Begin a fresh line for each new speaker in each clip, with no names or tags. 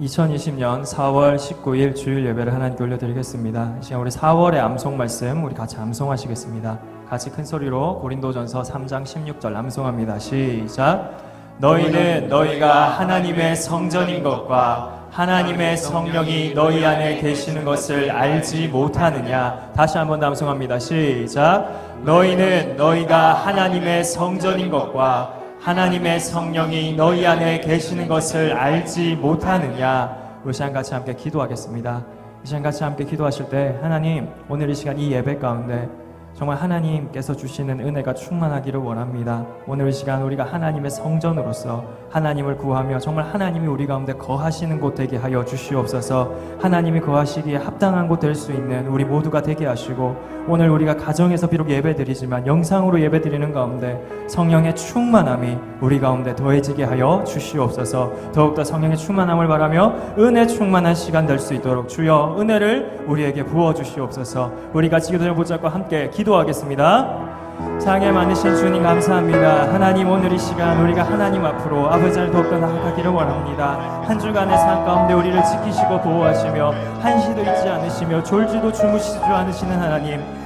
2020년 4월 19일 주일 예배를 하나님께 올려드리겠습니다. 이 시간 우리 4월의 암송 말씀 우리 같이 암송하시겠습니다. 같이 큰 소리로 고린도전서 3장 16절 암송합니다. 시작. 너희는 너희가 하나님의 성전인 것과 하나님의 성령이 너희 안에 계시는 것을 알지 못하느냐. 다시 한번 암송합니다. 시작. 너희는 너희가 하나님의 성전인 것과 하나님의 성령이 너희 안에 계시는 것을 알지 못하느냐. 우리 시간 같이 함께 기도하겠습니다. 이 시간 같이 함께 기도하실 때 하나님, 오늘 이 시간 이 예배 가운데 정말 하나님께서 주시는 은혜가 충만하기를 원합니다. 오늘 이 시간 우리가 하나님의 성전으로서 하나님을 구하며 정말 하나님이 우리 가운데 거하시는 곳 되게 하여 주시옵소서. 하나님이 거하시기에 합당한 곳 될 수 있는 우리 모두가 되게 하시고, 오늘 우리가 가정에서 비록 예배드리지만 영상으로 예배드리는 가운데 성령의 충만함이 우리 가운데 더해지게 하여 주시옵소서. 더욱더 성령의 충만함을 바라며 은혜 충만한 시간 될 수 있도록 주여 은혜를 우리에게 부어주시옵소서. 우리 같이 기도를 붙잡고 함께 기도하겠습니다. 사랑에 많으신 주님 감사합니다. 하나님, 오늘 이 시간 우리가 하나님 앞으로 아버지를 더욱더 나아가기를 원합니다. 한 주간의 삶 가운데 우리를 지키시고 보호하시며 한시도 잊지 않으시며 졸지도 주무시지 않으시는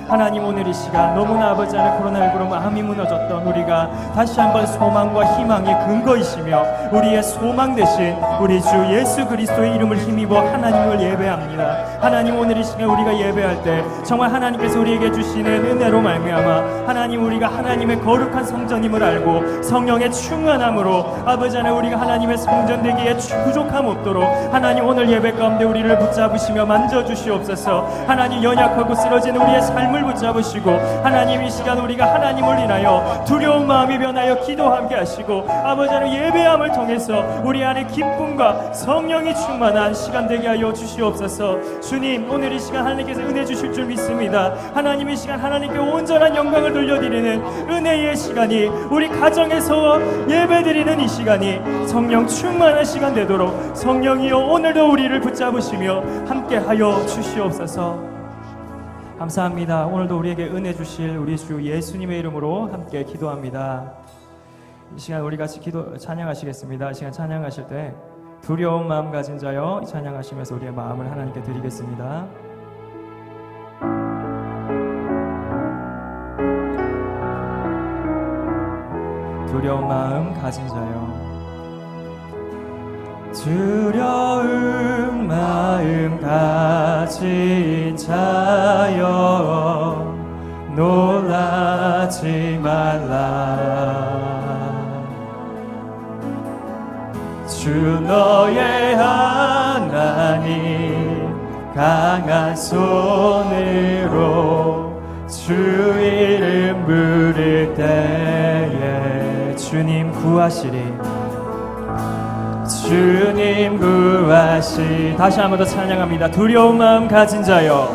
하나님, 오늘 이 시간 너무나 아버지 안에 코로나19로 마음이 무너졌던 우리가 다시 한번 소망과 희망의 근거이시며 우리의 소망 되신 우리 주 예수 그리스도의 이름을 힘입어 하나님을 예배합니다. 하나님, 오늘 이 시간 우리가 예배할 때 정말 하나님께서 우리에게 주시는 은혜로 말미암아 하나님, 우리가 하나님의 거룩한 성전임을 알고 성령의 충만함으로 아버지 안에 우리가 하나님의 성전 되기에 부족함 없도록 하나님, 오늘 예배 가운데 우리를 붙잡으시며 만져주시옵소서. 하나님, 연약하고 쓰러진 우리의 삶을 붙잡으시고 하나님, 이 시간 우리가 하나님을 인하여 두려운 마음이 변하여 기도하게 하시고 아버지 안에 예배함을 통해서 우리 안에 기쁨과 성령이 충만한 시간 되게 하여 주시옵소서. 주님, 오늘 이 시간 하나님께서 은혜 주실 줄 믿습니다. 하나님, 이 시간 하나님께 온전한 영광을 돌려드리는 은혜의 시간이, 우리 가정에서 예배드리는 이 시간이 성령 충만한 시간 되도록 성령이여 오늘도 우리를 붙잡으시며 함께하여 주시옵소서. 감사합니다. 오늘도 우리에게 은혜 주실 우리 주 예수님의 이름으로 함께 기도합니다. 이 시간 우리 같이 찬양하시겠습니다. 이 시간 찬양하실 때 두려운 마음 가진 자여 찬양하시면서 우리의 마음을 하나님께 드리겠습니다. 두려운 마음 가진 자여, 두려운 마음 가진 자여 놀라지 말라. 주 너의 하나님 강한 손으로 주 이름 부를 때에 주님 구하시리. 주님 구하시. 다시 한 번 더 찬양합니다. 두려운 마음 가진 자여,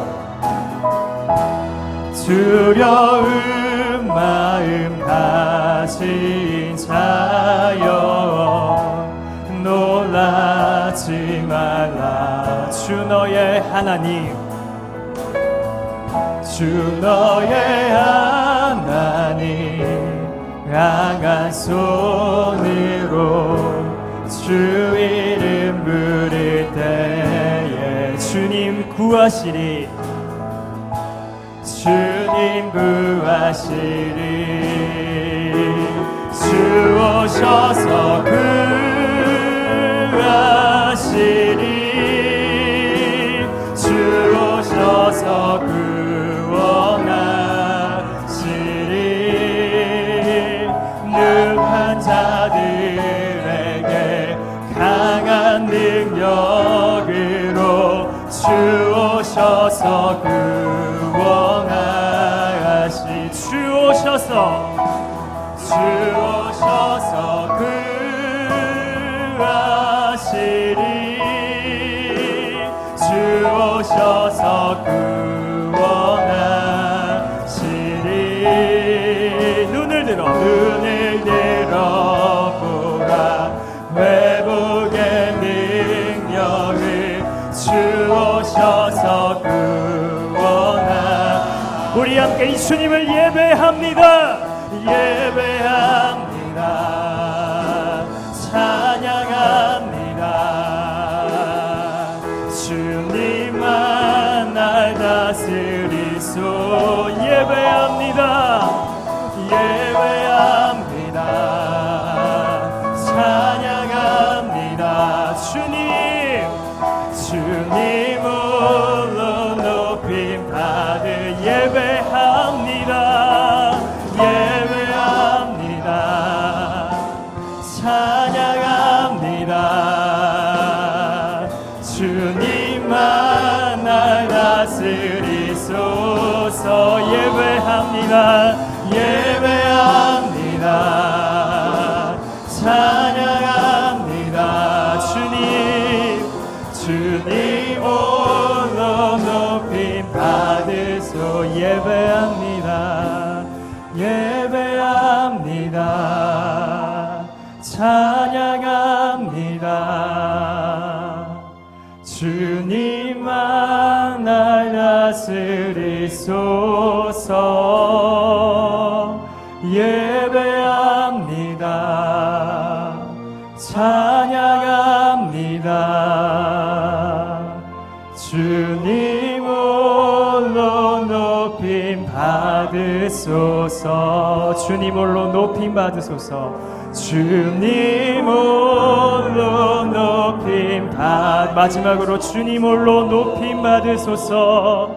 두려운 마음 가진 자여 놀라지 말라. 주 너의 하나님, 주 너의 하나님 강한 손으로 주 이름 부를 때에 주님 구하시리. 주님 구하시리. 주 오셔서 구하시리. 주 오셔서 구원하시리. 능한 자들에게 강한 능력으로 주 오셔서 구원하시. 주 오셔서 구하시리. 주 오셔서 구원하시리. 눈을 들어 보라. 회복의 능력을 주 오셔서 구원하. 우리 함께 이 주님을 예배합니다. 예배합니다. 찬양합니다. 예배합니다. 예배합니다. 찬양합니다. 주님 홀로 높임 받을 예배합니다. 예배합니다. 찬양합니다. 주님만 날 다스리소서. 예배합니다. 예배합니다. 찬양합니다. 주님 홀로 높임 받으소. 예배합니다. 예배합니다. 찬양합니다. 주님만 날 다스리소서. 예배합니다. 찬양합니다. 주님 홀로 높임 받으소서. 주님 홀로 높임 받으소서. 주님 홀로 높임 마지막으로 주님 홀로 높임 받으소서.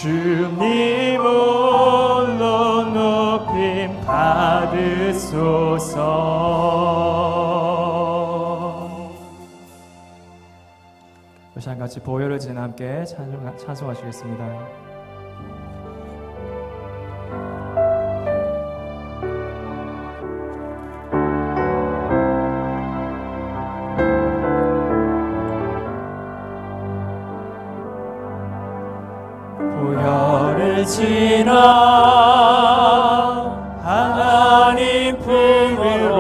주님 홀로 높임 받으소서. 이 시간 같이 보혈을 지나 함께 찬송하시겠습니다. 보혈을 지나 하나님 품으로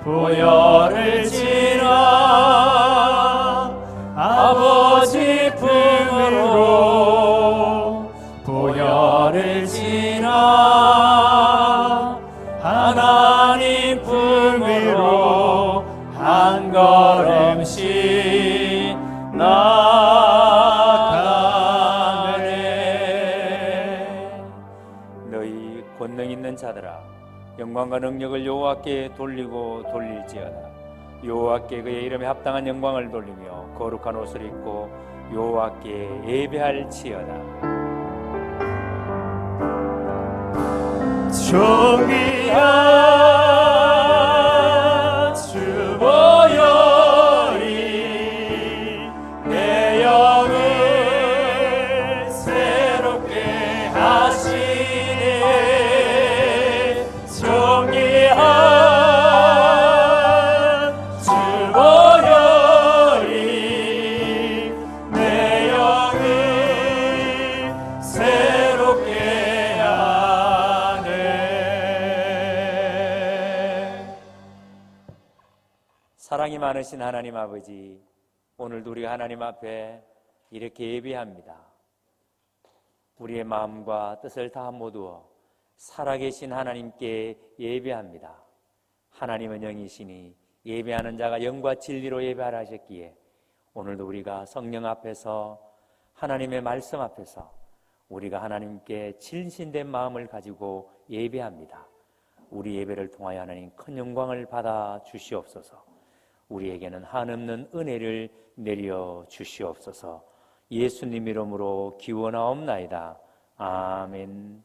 보혈을 지나 아버지 품으로 보혈을 지나 하나님 품으로 한 걸음씩
권능 있는 자들아, 영광과 능력을 여호와께 돌리고 돌릴지어다. 여호와께 그의 이름에 합당한 영광을 돌리며 거룩한 옷을 입고 여호와께 예배할지어다.
존귀한 주 보혈이 내 영을 새롭게 하시네. 존귀한 주 보혈이 내 영을 새롭게 하네.
사랑이 많으신 하나님 아버지, 오늘도 우리가 하나님 앞에 이렇게 예배합니다. 우리의 마음과 뜻을 다 모두어 살아계신 하나님께 예배합니다. 하나님은 영이시니 예배하는 자가 영과 진리로 예배하라 하셨기에 오늘도 우리가 성령 앞에서 하나님의 말씀 앞에서 우리가 하나님께 진실된 마음을 가지고 예배합니다. 우리 예배를 통하여 하나님 큰 영광을 받아 주시옵소서. 우리에게는 한없는 은혜를 내려 주시옵소서. 예수님 이름으로 기원하옵나이다. 아멘.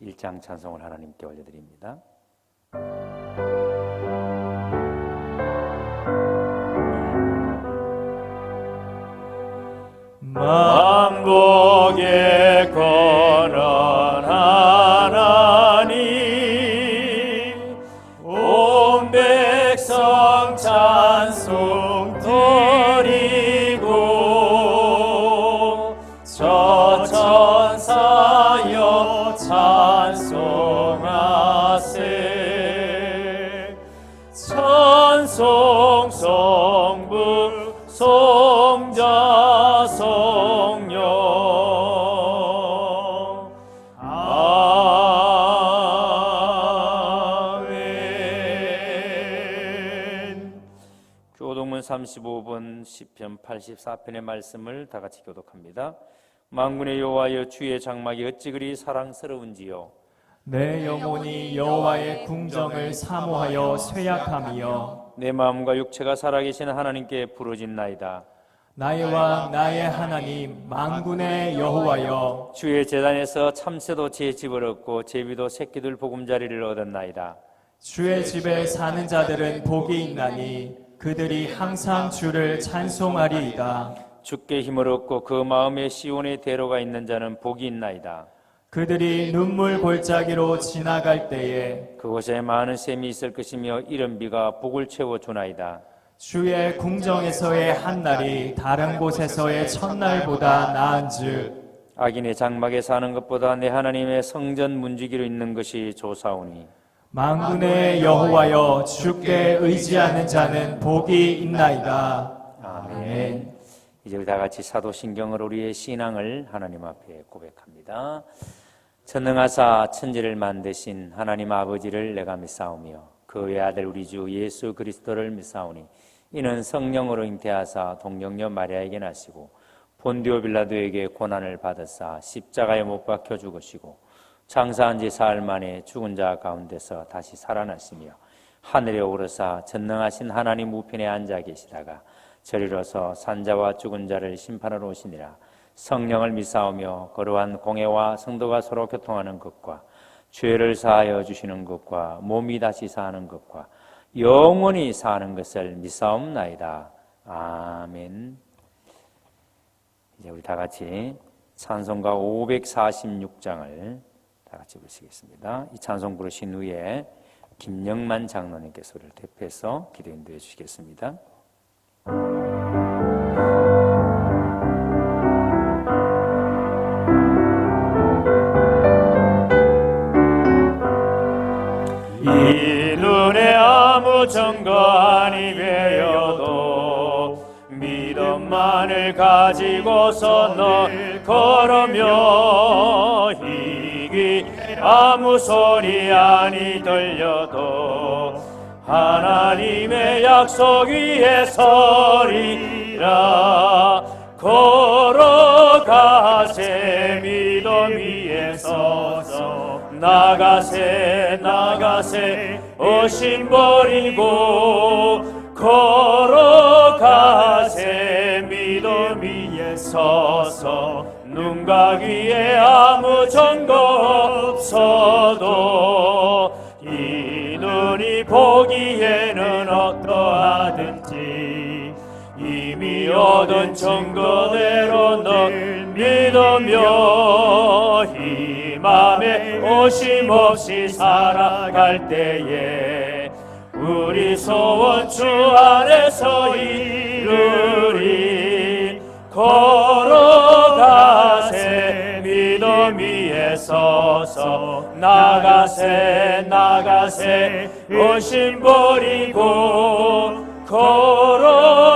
1장 찬송을 하나님께 올려드립니다.
만복의 권한 하나님, 온 백성 찬송 드리고 저 천사여 찬송하세. 찬송 성부 성자 성령 아멘.
교독문 35번 시편 84편의 말씀을 다 같이 교독합니다. 만군의 여호와여, 주의 장막이 어찌 그리 사랑스러운지요.
내 영혼이 여호와의 궁정을 사모하여 쇠약함이여.
내 마음과 육체가 살아계신 하나님께 부르짖나이다.
나의 왕 나의 하나님 만군의 여호와여,
주의 제단에서 참새도 제 집을 얻고 제비도 새끼들 보금자리를 얻었나이다.
주의 집에 사는 자들은 복이 있나니 그들이 항상 주를 찬송하리이다.
주께 힘을 얻고 그 마음에 시온의 대로가 있는 자는 복이 있나이다.
그들이 눈물 골짜기로 지나갈 때에
그곳에 많은 샘이 있을 것이며 이른 비가 복을 채워 주나이다.
주의 궁정에서의 한날이 다른 곳에서의 첫날보다 나은즉
악인의 장막에 사는 것보다 내 하나님의 성전 문지기로 있는 것이 좋사오니
만군의 여호와여, 주께 의지하는 자는 복이 있나이다. 아멘.
이제 우리 다 같이 사도신경을 우리의 신앙을 하나님 앞에 고백합니다. 전능하사 천지를 만드신 하나님 아버지를 내가 믿사오며 그의 아들 우리 주 예수 그리스도를 믿사오니 이는 성령으로 잉태하사 동정녀 마리아에게 나시고 본디오 빌라도에게 고난을 받으사 십자가에 못 박혀 죽으시고 장사한 지 사흘 만에 죽은 자 가운데서 다시 살아나시며 하늘에 오르사 전능하신 하나님 우편에 앉아 계시다가 저리로서 산자와 죽은 자를 심판하러 오시니라. 성령을 믿사오며 거룩한 공회와 성도가 서로 교통하는 것과 죄를 사하여 주시는 것과 몸이 다시 사는 것과 영원히 사는 것을 믿사옵나이다. 아멘. 이제 우리 다 같이 찬송가 546장을 다 같이 부르시겠습니다. 이 찬송 부르신 후에 김영만 장로님께서 우리를 대표해서 기도 인도해 주시겠습니다. 이 눈에 아무 증거 아니 배여도 믿음만을 가지고서 널 걸으며 이기 아무 소리 아니 들려도 하나님의 약속 위에 서리라. 걸어가세 믿음 위에 서서 나가세 나가세 의심 버리고 걸어가세 믿음 위에 서서 눈과 귀에 아무 증거 없어도 이 눈이 보기에는 어떠하든지 이미 얻은 증거대로 널 믿으며 이 맘에 오심 없이 살아갈 때에 우리 소원 주 안에서 이루리. 걸어가세 믿음 위에 서서 나가세 나가세 의심 버리고 걸어가세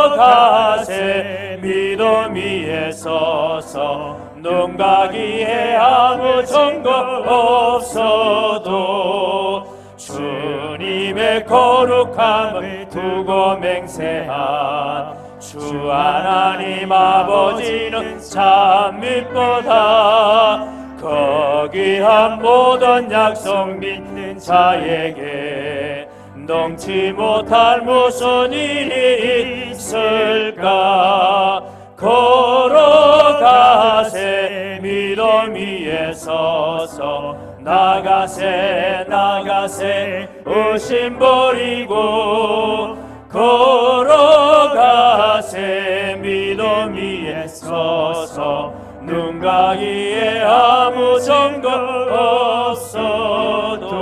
믿음 위에 서서 눈과 귀에 아무 증거 없어도 주님의 거룩함을 두고 맹세한 주 하나님 아버지는 참 믿보다 거기한 모든 약속 믿는 자에게 넘지 못할 무슨 일이 있을까. 걸어가세 믿음 위에 서서 나가세 나가세 의심 버리고 걸어가세 믿음 위에 서서 눈과 귀에 아무 증거 없어도.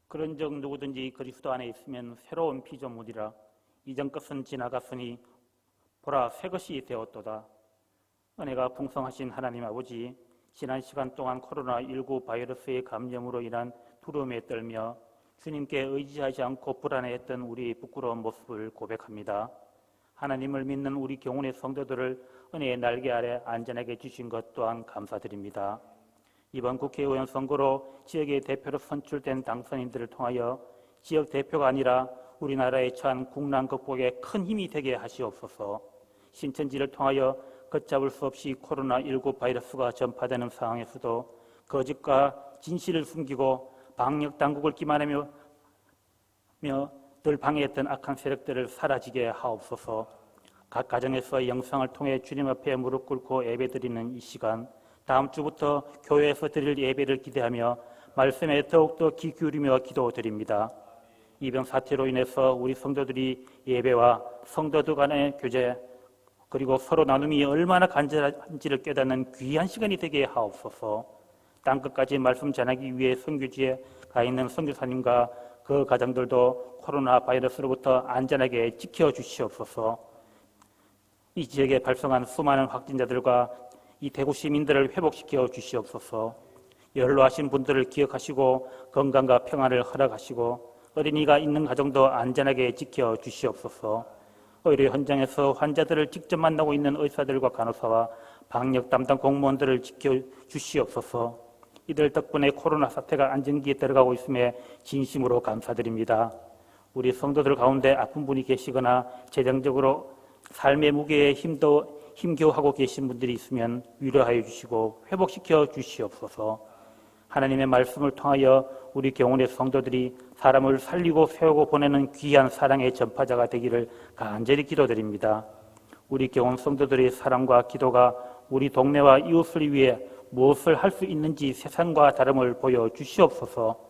그런즉 누구든지 그리스도 안에 있으면 새로운 피조물이라. 이전 것은 지나갔으니 보라 새 것이 되었도다. 은혜가 풍성하신 하나님 아버지, 지난 시간 동안 코로나19 바이러스의 감염으로 인한 두려움에 떨며 주님께 의지하지 않고 불안해했던 우리의 부끄러운 모습을 고백합니다. 하나님을 믿는 우리 경운의 성도들을 은혜의 날개 아래 안전하게 주신 것 또한 감사드립니다. 이번 국회의원 선거로 지역의 대표로 선출된 당선인들을 통하여 지역 대표가 아니라 우리나라에 처한 국난 극복에 큰 힘이 되게 하시옵소서. 신천지를 통하여 걷잡을 수 없이 코로나19 바이러스가 전파되는 상황에서도 거짓과 진실을 숨기고 방역 당국을 기만하며 늘 방해했던 악한 세력들을 사라지게 하옵소서. 각 가정에서 영상을 통해 주님 앞에 무릎 꿇고 예배드리는 이 시간, 다음 주부터 교회에서 드릴 예배를 기대하며 말씀에 더욱더 귀 기울이며 기도드립니다. 이번 사태로 인해서 우리 성도들이 예배와 성도들 간의 교제 그리고 서로 나눔이 얼마나 간절한지를 깨닫는 귀한 시간이 되게 하옵소서. 땅끝까지 말씀 전하기 위해 선교지에 가 있는 선교사님과 그 가정들도 코로나 바이러스로부터 안전하게 지켜주시옵소서. 이 지역에 발생한 수많은 확진자들과 이 대구 시민들을 회복시켜 주시옵소서. 연로하신 분들을 기억하시고 건강과 평안을 허락하시고 어린이가 있는 가정도 안전하게 지켜 주시옵소서. 의료 현장에서 환자들을 직접 만나고 있는 의사들과 간호사와 방역 담당 공무원들을 지켜 주시옵소서. 이들 덕분에 코로나 사태가 안정기에 들어가고 있음에 진심으로 감사드립니다. 우리 성도들 가운데 아픈 분이 계시거나 재정적으로 삶의 무게에 힘겨워하고 계신 분들이 있으면 위로하여 주시고 회복시켜 주시옵소서. 하나님의 말씀을 통하여 우리 경원의 성도들이 사람을 살리고 세우고 보내는 귀한 사랑의 전파자가 되기를 간절히 기도드립니다. 우리 경원 성도들의 사랑과 기도가 우리 동네와 이웃을 위해 무엇을 할 수 있는지 세상과 다름을 보여주시옵소서.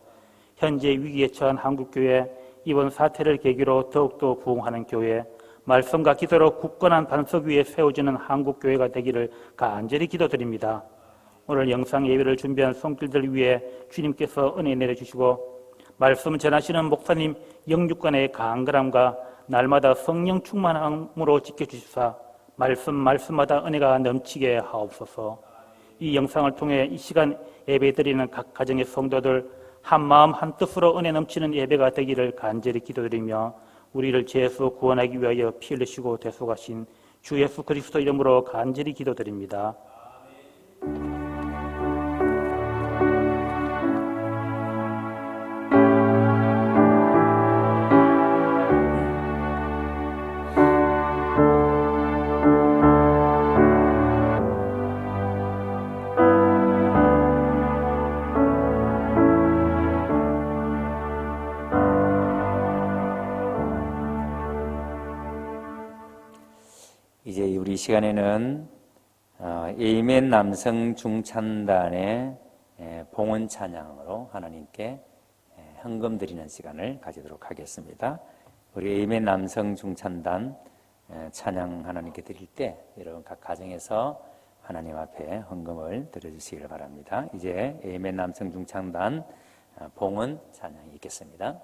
현재 위기에 처한 한국교회, 이번 사태를 계기로 더욱더 부흥하는 교회, 말씀과 기도로 굳건한 반석 위에 세워지는 한국교회가 되기를 간절히 기도드립니다. 오늘 영상 예배를 준비한 손길들 위해 주님께서 은혜 내려주시고 말씀 전하시는 목사님 영육간의 강건함과 날마다 성령 충만함으로 지켜주시사 말씀마다 은혜가 넘치게 하옵소서. 이 영상을 통해 이 시간 예배드리는 각 가정의 성도들 한마음 한뜻으로 은혜 넘치는 예배가 되기를 간절히 기도드리며 우리를 죄에서 구원하기 위하여 피 흘리시고 대속하신 주 예수 그리스도 이름으로 간절히 기도드립니다.
이제 우리 시간에는 에이멘 남성 중찬단의 봉헌 찬양으로 하나님께 헌금 드리는 시간을 가지도록 하겠습니다. 우리 에이멘 남성 중찬단 찬양 하나님께 드릴 때 여러분 각 가정에서 하나님 앞에 헌금을 드려주시길 바랍니다. 이제 에이멘 남성 중찬단 봉헌 찬양이 있겠습니다.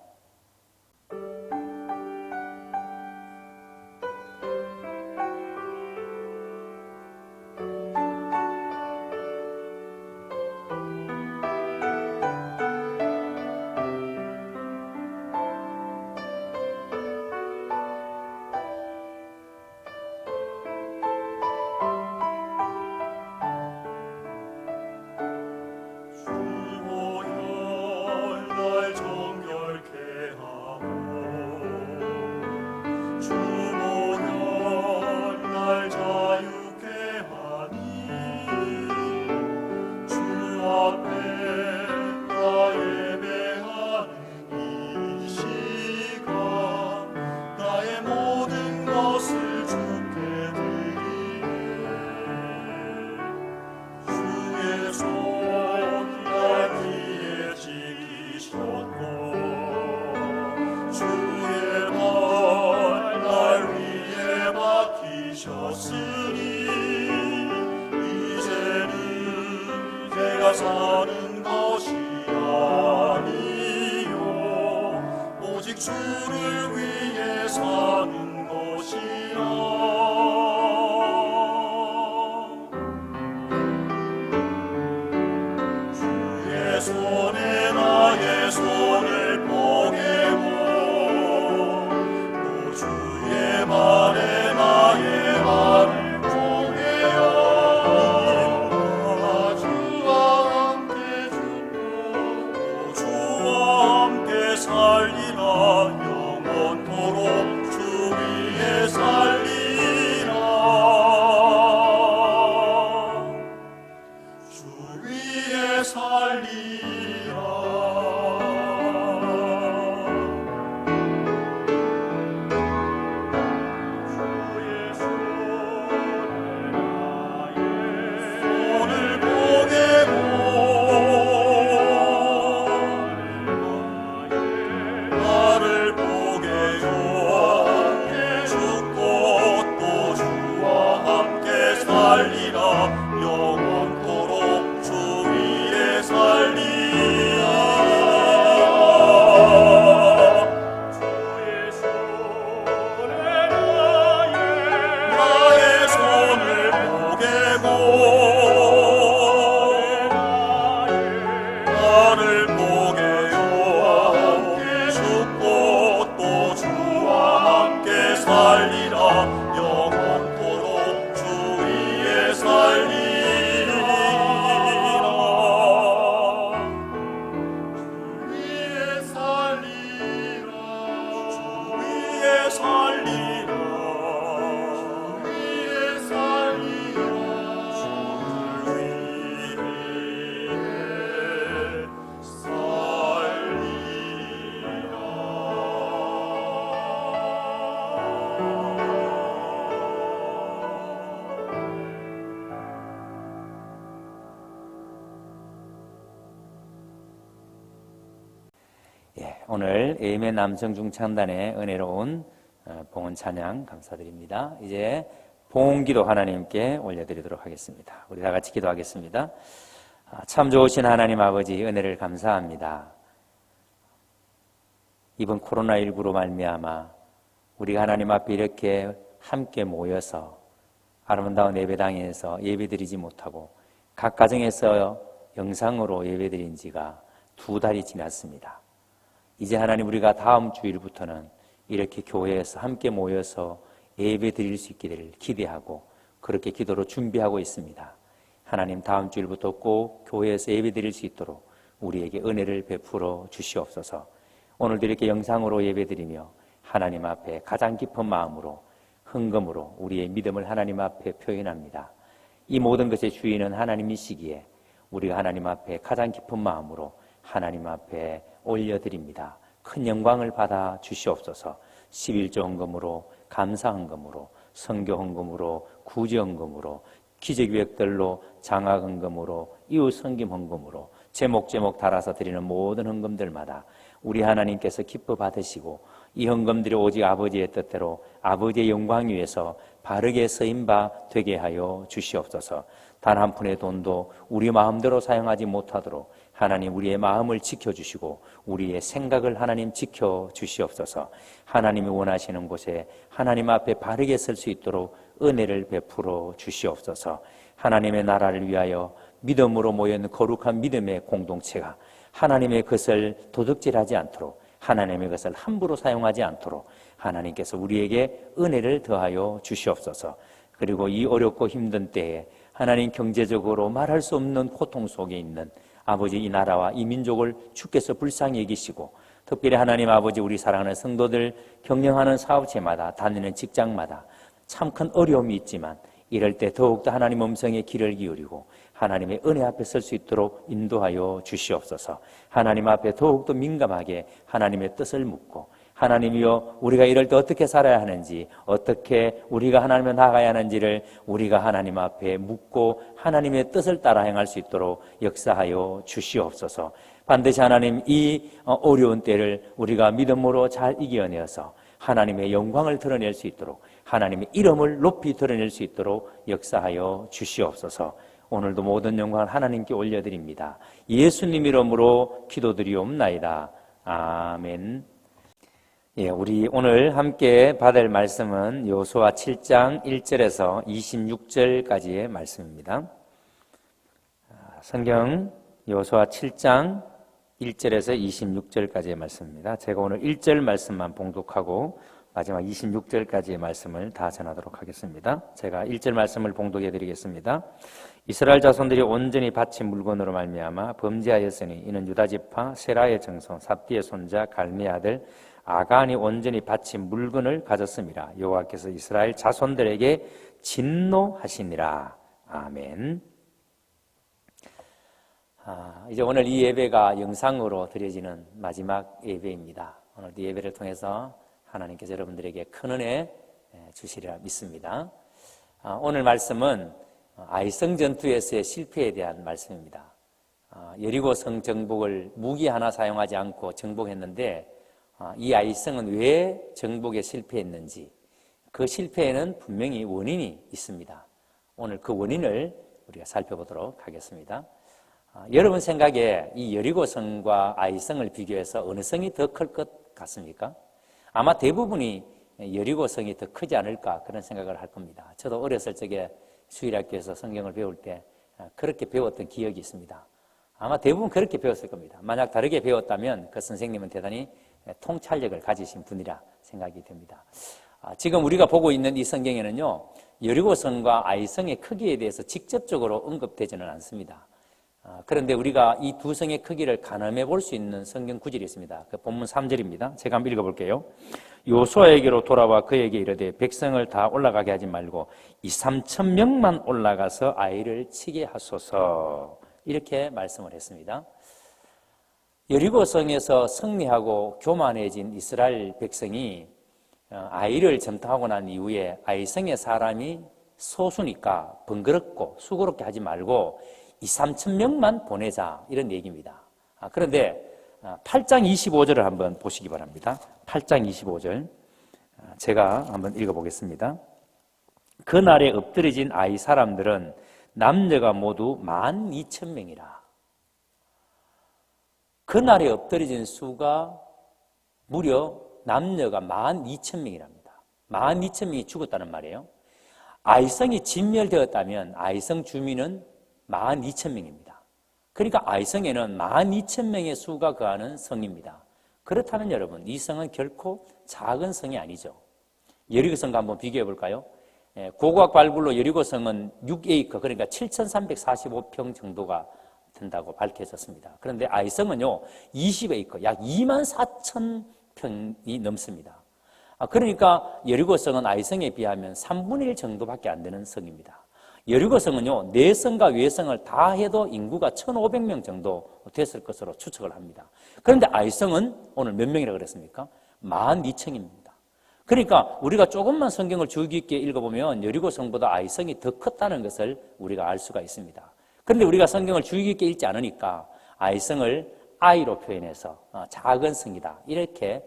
사는 것이 아니요 오직 주를 위해 사는 것이라. 주의 손에 나의 손을 포개고 또 주의 말에 나의 말을 포개어 주와 함께
오늘 에이멘 남성 중창단의 은혜로운 봉헌 찬양 감사드립니다. 이제 봉헌기도 하나님께 올려드리도록 하겠습니다. 우리 다 같이 기도하겠습니다. 참 좋으신 하나님 아버지, 은혜를 감사합니다. 이번 코로나19로 말미암아 우리가 하나님 앞에 이렇게 함께 모여서 아름다운 예배당에서 예배드리지 못하고 각 가정에서 영상으로 예배드린 지가 2달이 지났습니다. 이제 하나님, 우리가 다음 주일부터는 이렇게 교회에서 함께 모여서 예배 드릴 수 있기를 기대하고 그렇게 기도로 준비하고 있습니다. 하나님, 다음 주일부터 꼭 교회에서 예배 드릴 수 있도록 우리에게 은혜를 베풀어 주시옵소서. 오늘도 이렇게 영상으로 예배 드리며 하나님 앞에 가장 깊은 마음으로 헌금으로 우리의 믿음을 하나님 앞에 표현합니다. 이 모든 것의 주인은 하나님이시기에 우리가 하나님 앞에 가장 깊은 마음으로 하나님 앞에 올려드립니다. 큰 영광을 받아 주시옵소서. 11조 헌금으로, 감사 헌금으로, 선교 헌금으로, 구제 헌금으로, 기적유획들로, 장학 헌금으로, 이웃 섬김 헌금으로 제목 달아서 드리는 모든 헌금들마다 우리 하나님께서 기뻐 받으시고 이 헌금들이 오직 아버지의 뜻대로 아버지의 영광 위에서 바르게 쓰임 바 되게 하여 주시옵소서. 단 한 푼의 돈도 우리 마음대로 사용하지 못하도록 하나님, 우리의 마음을 지켜주시고 우리의 생각을 하나님 지켜주시옵소서. 하나님이 원하시는 곳에 하나님 앞에 바르게 설 수 있도록 은혜를 베풀어 주시옵소서. 하나님의 나라를 위하여 믿음으로 모여있는 거룩한 믿음의 공동체가 하나님의 것을 도둑질하지 않도록, 하나님의 것을 함부로 사용하지 않도록 하나님께서 우리에게 은혜를 더하여 주시옵소서. 그리고 이 어렵고 힘든 때에 하나님, 경제적으로 말할 수 없는 고통 속에 있는 아버지, 이 나라와 이 민족을 주께서 불쌍히 여기시고 특별히 하나님 아버지, 우리 사랑하는 성도들 경영하는 사업체마다, 다니는 직장마다 참 큰 어려움이 있지만 이럴 때 더욱더 하나님 음성에 귀를 기울이고 하나님의 은혜 앞에 설 수 있도록 인도하여 주시옵소서. 하나님 앞에 더욱더 민감하게 하나님의 뜻을 묻고, 하나님이여, 우리가 이럴 때 어떻게 살아야 하는지, 어떻게 우리가 하나님을 나아가야 하는지를 우리가 하나님 앞에 묻고 하나님의 뜻을 따라 행할 수 있도록 역사하여 주시옵소서. 반드시 하나님, 이 어려운 때를 우리가 믿음으로 잘 이겨내어서 하나님의 영광을 드러낼 수 있도록, 하나님의 이름을 높이 드러낼 수 있도록 역사하여 주시옵소서. 오늘도 모든 영광을 하나님께 올려드립니다. 예수님 이름으로 기도드리옵나이다. 아멘. 예, 우리 오늘 함께 받을 말씀은 여호수아 7장 1절에서 26절까지의 말씀입니다. 성경 여호수아 7장 1절에서 26절까지의 말씀입니다. 제가 오늘 1절 말씀만 봉독하고 마지막 26절까지의 말씀을 다 전하도록 하겠습니다. 제가 1절 말씀을 봉독해 드리겠습니다. 이스라엘 자손들이 온전히 바친 물건으로 말미암아 범죄하였으니 이는 유다 지파 세라의 정손 삽디의 손자 갈미의 아들 아간이 온전히 바친 물건을 가졌습니다. 여호와께서 이스라엘 자손들에게 진노하시니라. 아멘. 이제 오늘 이 예배가 영상으로 드려지는 마지막 예배입니다. 오늘 이 예배를 통해서 하나님께서 여러분들에게 큰 은혜 주시리라 믿습니다. 오늘 말씀은 아이성 전투에서의 실패에 대한 말씀입니다. 여리고성 정복을 무기 하나 사용하지 않고 정복했는데 이 아이성은 왜 정복에 실패했는지, 그 실패에는 분명히 원인이 있습니다. 오늘 그 원인을 우리가 살펴보도록 하겠습니다. 여러분 생각에 이 여리고성과 아이성을 비교해서 어느 성이 더 클 것 같습니까? 아마 대부분이 여리고성이 더 크지 않을까 그런 생각을 할 겁니다. 저도 어렸을 적에 수일학교에서 성경을 배울 때 그렇게 배웠던 기억이 있습니다. 아마 대부분 그렇게 배웠을 겁니다. 만약 다르게 배웠다면 그 선생님은 대단히 통찰력을 가지신 분이라 생각이 됩니다. 지금 우리가 보고 있는 이 성경에는요, 여리고성과 아이성의 크기에 대해서 직접적으로 언급되지는 않습니다. 그런데 우리가 이 두 성의 크기를 가늠해 볼 수 있는 성경 구절이 있습니다. 그 본문 3절입니다. 제가 한번 읽어볼게요. 요수아에게로 돌아와 그에게 이르되 백성을 다 올라가게 하지 말고 2-3천 명만 올라가서 아이를 치게 하소서. 이렇게 말씀을 했습니다. 여리고성에서 승리하고 교만해진 이스라엘 백성이 아이를 점령하고 난 이후에 아이성의 사람이 소수니까 번거롭고 수고롭게 하지 말고 2-3천 명만 보내자, 이런 얘기입니다. 그런데 8장 25절을 한번 보시기 바랍니다. 8장 25절 제가 한번 읽어보겠습니다. 그날에 엎드려진 아이 사람들은 남녀가 모두 12,000명이라. 그날에 엎드려진 수가 무려 남녀가 12,000명이랍니다. 12,000명이 죽었다는 말이에요. 아이성이 진멸되었다면 아이성 주민은 12,000명입니다. 그러니까 아이성에는 12,000명의 수가 거하는 성입니다. 그렇다면 여러분, 이 성은 결코 작은 성이 아니죠. 여리고성과 한번 비교해 볼까요? 고고학 발굴로 여리고성은 6에이커, 그러니까 7,345평 정도가 된다고 밝혀졌습니다. 그런데 아이성은요 20에이커, 약 24,000평이 넘습니다. 그러니까 여리고성은 아이성에 비하면 3분의 1 정도밖에 안 되는 성입니다. 여리고성은요 내성과 외성을 다 해도 인구가 1,500명 정도 됐을 것으로 추측을 합니다. 그런데 아이성은 오늘 몇 명이라고 그랬습니까? 12,000입니다. 그러니까 우리가 조금만 성경을 주의 깊게 읽어보면 여리고성보다 아이성이 더 컸다는 것을 우리가 알 수가 있습니다. 그런데 우리가 성경을 주의 깊게 읽지 않으니까 아이성을 아이로 표현해서 작은 성이다 이렇게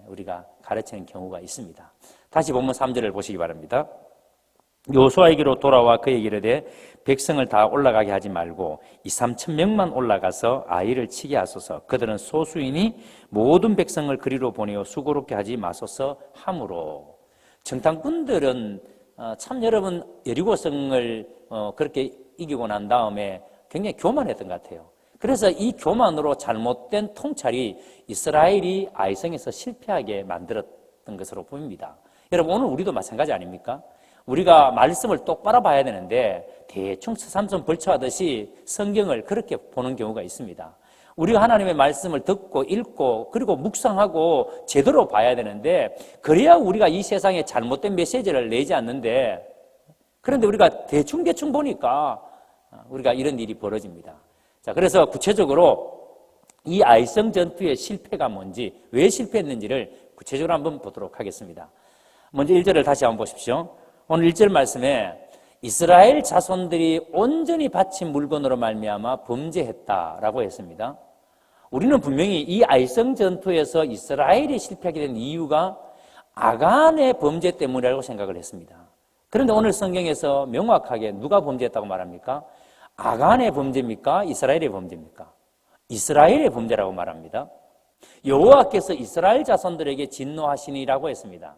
우리가 가르치는 경우가 있습니다. 다시 본문 3절을 보시기 바랍니다. 요수아에게로 돌아와 그에게 이르되 백성을 다 올라가게 하지 말고 2,3,000명만 올라가서 아이를 치게 하소서. 그들은 소수이니 모든 백성을 그리로 보내어 수고롭게 하지 마소서 하므로. 정탐꾼들은 참 여러분 여리고성을 그렇게 이기고 난 다음에 굉장히 교만했던 것 같아요. 그래서 이 교만으로 잘못된 통찰이 이스라엘이 아이성에서 실패하게 만들었던 것으로 보입니다. 여러분 오늘 우리도 마찬가지 아닙니까? 우리가 말씀을 똑바로 봐야 되는데 대충 서삼손 벌초하듯이 성경을 그렇게 보는 경우가 있습니다. 우리가 하나님의 말씀을 듣고 읽고 그리고 묵상하고 제대로 봐야 되는데 그래야 우리가 이 세상에 잘못된 메시지를 내지 않는데 그런데 우리가 대충 보니까 우리가 이런 일이 벌어집니다. 자, 그래서 구체적으로 이 아이성 전투의 실패가 뭔지 왜 실패했는지를 구체적으로 한번 보도록 하겠습니다. 먼저 1절을 다시 한번 보십시오. 오늘 1절 말씀에 이스라엘 자손들이 온전히 바친 물건으로 말미암아 범죄했다라고 했습니다. 우리는 분명히 이 아이성 전투에서 이스라엘이 실패하게 된 이유가 아간의 범죄 때문이라고 생각을 했습니다. 그런데 오늘 성경에서 명확하게 누가 범죄했다고 말합니까? 아간의 범죄입니까? 이스라엘의 범죄입니까? 이스라엘의 범죄라고 말합니다. 여호와께서 이스라엘 자손들에게 진노하시니라고 했습니다.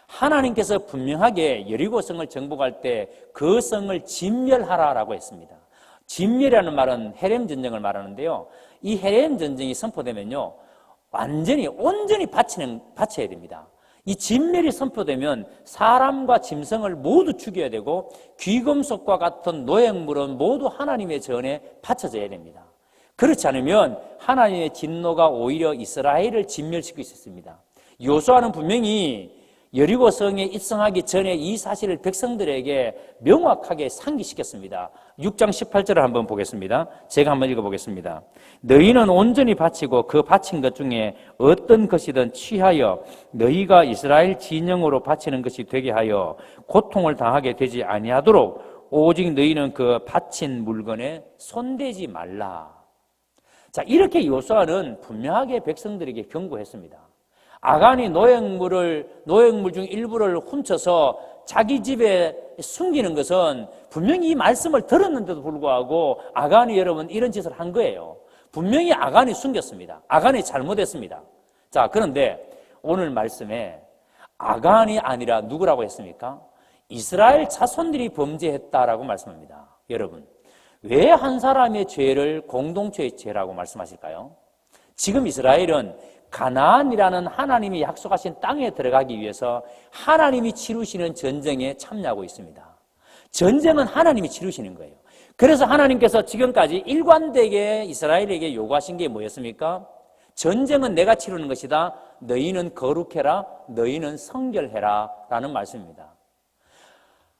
하나님께서 분명하게 여리고성을 정복할 때 그 성을 진멸하라라고 했습니다. 진멸이라는 말은 헤렘 전쟁을 말하는데요. 이 헤렘 전쟁이 선포되면요, 온전히 바쳐야 됩니다. 이 진멸이 선포되면 사람과 짐승을 모두 죽여야 되고 귀금속과 같은 노획물은 모두 하나님의 전에 바쳐져야 됩니다. 그렇지 않으면 하나님의 진노가 오히려 이스라엘을 진멸시킬 수 있습니다. 요수아는 분명히 여리고성에 입성하기 전에 이 사실을 백성들에게 명확하게 상기시켰습니다. 6장 18절을 한번 보겠습니다. 제가 한번 읽어보겠습니다. 너희는 온전히 바치고 그 바친 것 중에 어떤 것이든 취하여 너희가 이스라엘 진영으로 바치는 것이 되게 하여 고통을 당하게 되지 아니하도록 오직 너희는 그 바친 물건에 손대지 말라. 자, 이렇게 요수아는 분명하게 백성들에게 경고했습니다. 아간이 노획물 중 일부를 훔쳐서 자기 집에 숨기는 것은 분명히 이 말씀을 들었는데도 불구하고 아간이 여러분 이런 짓을 한 거예요. 분명히 아간이 숨겼습니다. 아간이 잘못했습니다. 자, 그런데 오늘 말씀에 아간이 아니라 누구라고 했습니까? 이스라엘 자손들이 범죄했다라고 말씀합니다. 여러분, 왜 한 사람의 죄를 공동체의 죄라고 말씀하실까요? 지금 이스라엘은 가나안이라는 하나님이 약속하신 땅에 들어가기 위해서 하나님이 치루시는 전쟁에 참여하고 있습니다. 전쟁은 하나님이 치루시는 거예요. 그래서 하나님께서 지금까지 일관되게 이스라엘에게 요구하신 게 뭐였습니까? 전쟁은 내가 치르는 것이다. 너희는 거룩해라. 너희는 성결해라. 라는 말씀입니다.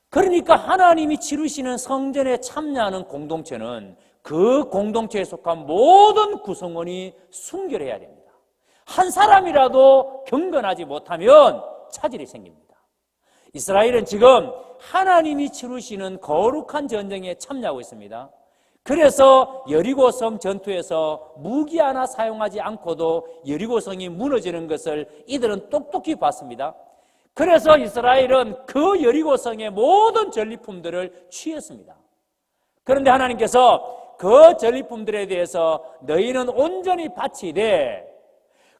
그러니까 하나님이 치루시는 성전에 참여하는 공동체는 그 공동체에 속한 모든 구성원이 순결해야 됩니다. 한 사람이라도 경건하지 못하면 차질이 생깁니다. 이스라엘은 지금 하나님이 치루시는 거룩한 전쟁에 참여하고 있습니다. 그래서 여리고성 전투에서 무기 하나 사용하지 않고도 여리고성이 무너지는 것을 이들은 똑똑히 봤습니다. 그래서 이스라엘은 그 여리고성의 모든 전리품들을 취했습니다. 그런데 하나님께서 그 전리품들에 대해서 너희는 온전히 바치되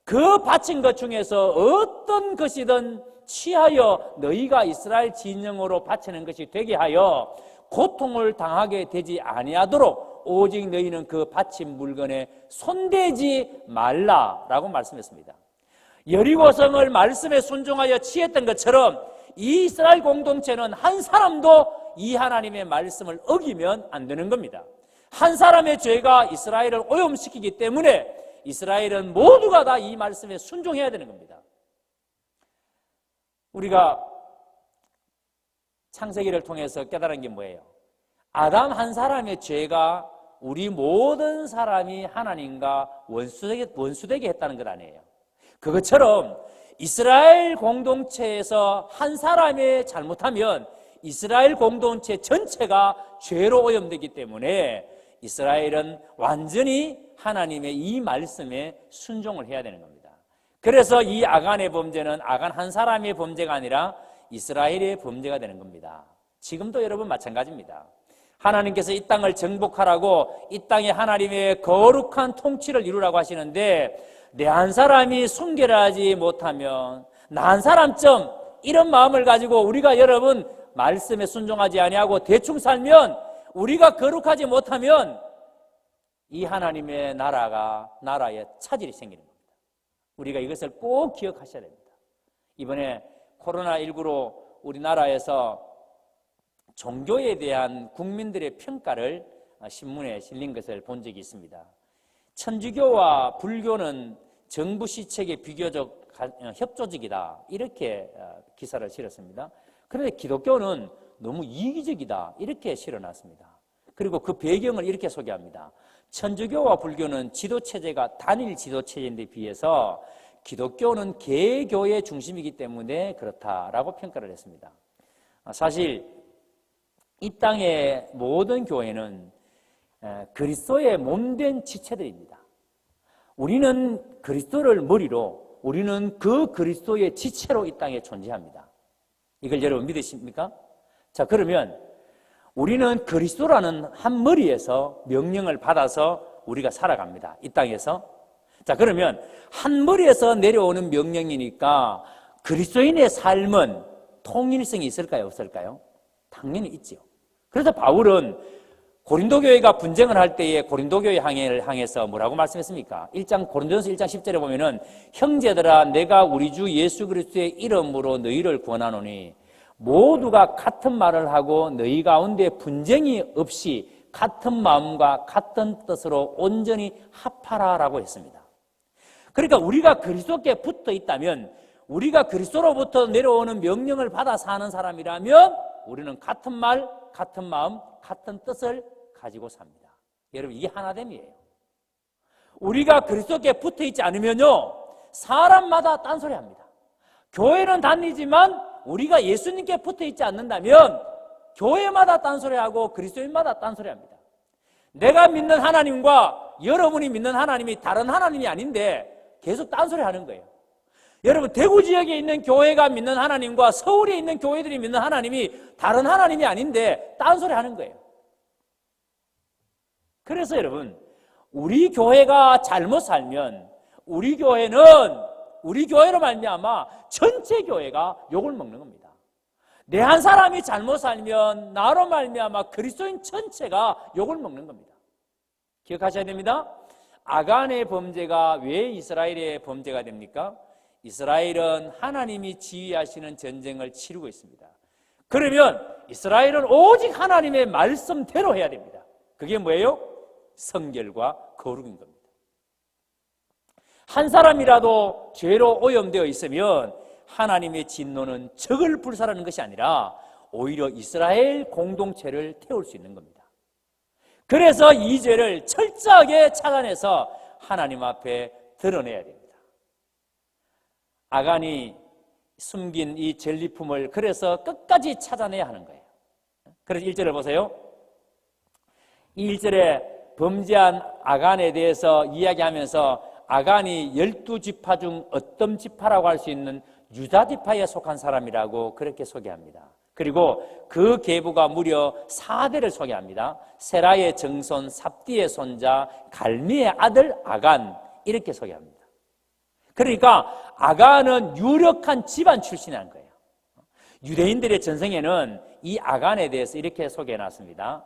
그 바친 것 중에서 어떤 것이든 취하여 너희가 이스라엘 진영으로 바치는 것이 되게 하여 고통을 당하게 되지 아니하도록 오직 너희는 그 바친 물건에 손대지 말라라고 말씀했습니다. 여리고성을 말씀에 순종하여 취했던 것처럼 이 이스라엘 공동체는 한 사람도 이 하나님의 말씀을 어기면 안 되는 겁니다. 한 사람의 죄가 이스라엘을 오염시키기 때문에 이스라엘은 모두가 다 이 말씀에 순종해야 되는 겁니다. 우리가 창세기를 통해서 깨달은 게 뭐예요? 아담 한 사람의 죄가 우리 모든 사람이 하나님과 원수되게 했다는 것 아니에요. 그것처럼 이스라엘 공동체에서 한 사람이 잘못하면 이스라엘 공동체 전체가 죄로 오염되기 때문에 이스라엘은 완전히 하나님의 이 말씀에 순종을 해야 되는 겁니다. 그래서 이 아간의 범죄는 아간 한 사람의 범죄가 아니라 이스라엘의 범죄가 되는 겁니다. 지금도 여러분 마찬가지입니다. 하나님께서 이 땅을 정복하라고 이 땅에 하나님의 거룩한 통치를 이루라고 하시는데 내 한 사람이 순결하지 못하면 나 한 사람쯤 이런 마음을 가지고 우리가 여러분 말씀에 순종하지 아니하고 대충 살면 우리가 거룩하지 못하면 이 하나님의 나라에 차질이 생기는 겁니다. 우리가 이것을 꼭 기억하셔야 됩니다. 이번에 코로나19로 우리나라에서 종교에 대한 국민들의 평가를 신문에 실린 것을 본 적이 있습니다. 천주교와 불교는 정부 시책에 비교적 협조적이다 이렇게 기사를 실었습니다. 그런데 기독교는 너무 이기적이다 이렇게 실어놨습니다. 그리고 그 배경을 이렇게 소개합니다. 천주교와 불교는 지도체제가 단일 지도체제인데 비해서 기독교는 개교의 중심이기 때문에 그렇다라고 평가를 했습니다. 사실 이 땅의 모든 교회는 그리스도의 몸된 지체들입니다. 우리는 그리스도를 머리로 우리는 그 그리스도의 지체로 이 땅에 존재합니다. 이걸 여러분 믿으십니까? 자, 그러면 우리는 그리스도라는 한 머리에서 명령을 받아서 우리가 살아갑니다. 이 땅에서. 자, 그러면 한 머리에서 내려오는 명령이니까 그리스도인의 삶은 통일성이 있을까요? 없을까요? 당연히 있죠. 그래서 바울은 고린도 교회가 분쟁을 할 때에 고린도 교회 향해서 뭐라고 말씀했습니까? 고린도전서 1장 10절에 보면은 형제들아 내가 우리 주 예수 그리스도의 이름으로 너희를 구원하노니 모두가 같은 말을 하고 너희 가운데 분쟁이 없이 같은 마음과 같은 뜻으로 온전히 합하라라고 했습니다. 그러니까 우리가 그리스도께 붙어 있다면 우리가 그리스도로부터 내려오는 명령을 받아 사는 사람이라면 우리는 같은 말, 같은 마음, 같은 뜻을 가지고 삽니다. 여러분 이게 하나됨이에요. 우리가 그리스도께 붙어 있지 않으면요 사람마다 딴소리 합니다. 교회는 다니지만 우리가 예수님께 붙어 있지 않는다면 교회마다 딴소리하고 그리스도인마다 딴소리합니다. 내가 믿는 하나님과 여러분이 믿는 하나님이 다른 하나님이 아닌데 계속 딴소리하는 거예요. 여러분 대구 지역에 있는 교회가 믿는 하나님과 서울에 있는 교회들이 믿는 하나님이 다른 하나님이 아닌데 딴소리하는 거예요. 그래서 여러분 우리 교회가 잘못 살면 우리 교회로 말미암아 전체 교회가 욕을 먹는 겁니다. 내 한 사람이 잘못 살면 나로 말미암아 그리스도인 전체가 욕을 먹는 겁니다. 기억하셔야 됩니다. 아간의 범죄가 왜 이스라엘의 범죄가 됩니까? 이스라엘은 하나님이 지휘하시는 전쟁을 치르고 있습니다. 그러면 이스라엘은 오직 하나님의 말씀대로 해야 됩니다. 그게 뭐예요? 성결과 거룩인 겁니다. 한 사람이라도 죄로 오염되어 있으면 하나님의 진노는 적을 불살하는 것이 아니라 오히려 이스라엘 공동체를 태울 수 있는 겁니다. 그래서 이 죄를 철저하게 찾아내서 하나님 앞에 드러내야 됩니다. 아간이 숨긴 이 전리품을 그래서 끝까지 찾아내야 하는 거예요. 그래서 1절을 보세요. 이 1절에 범죄한 아간에 대해서 이야기하면서 아간이 12지파 중 어떤 지파라고 할 수 있는 유다 지파에 속한 사람이라고 그렇게 소개합니다. 그리고 그 계보가 무려 4대를 소개합니다. 세라의 정손 삽디의 손자 갈미의 아들 아간, 이렇게 소개합니다. 그러니까 아간은 유력한 집안 출신이라는 거예요. 유대인들의 전성에는 이 아간에 대해서 이렇게 소개해놨습니다.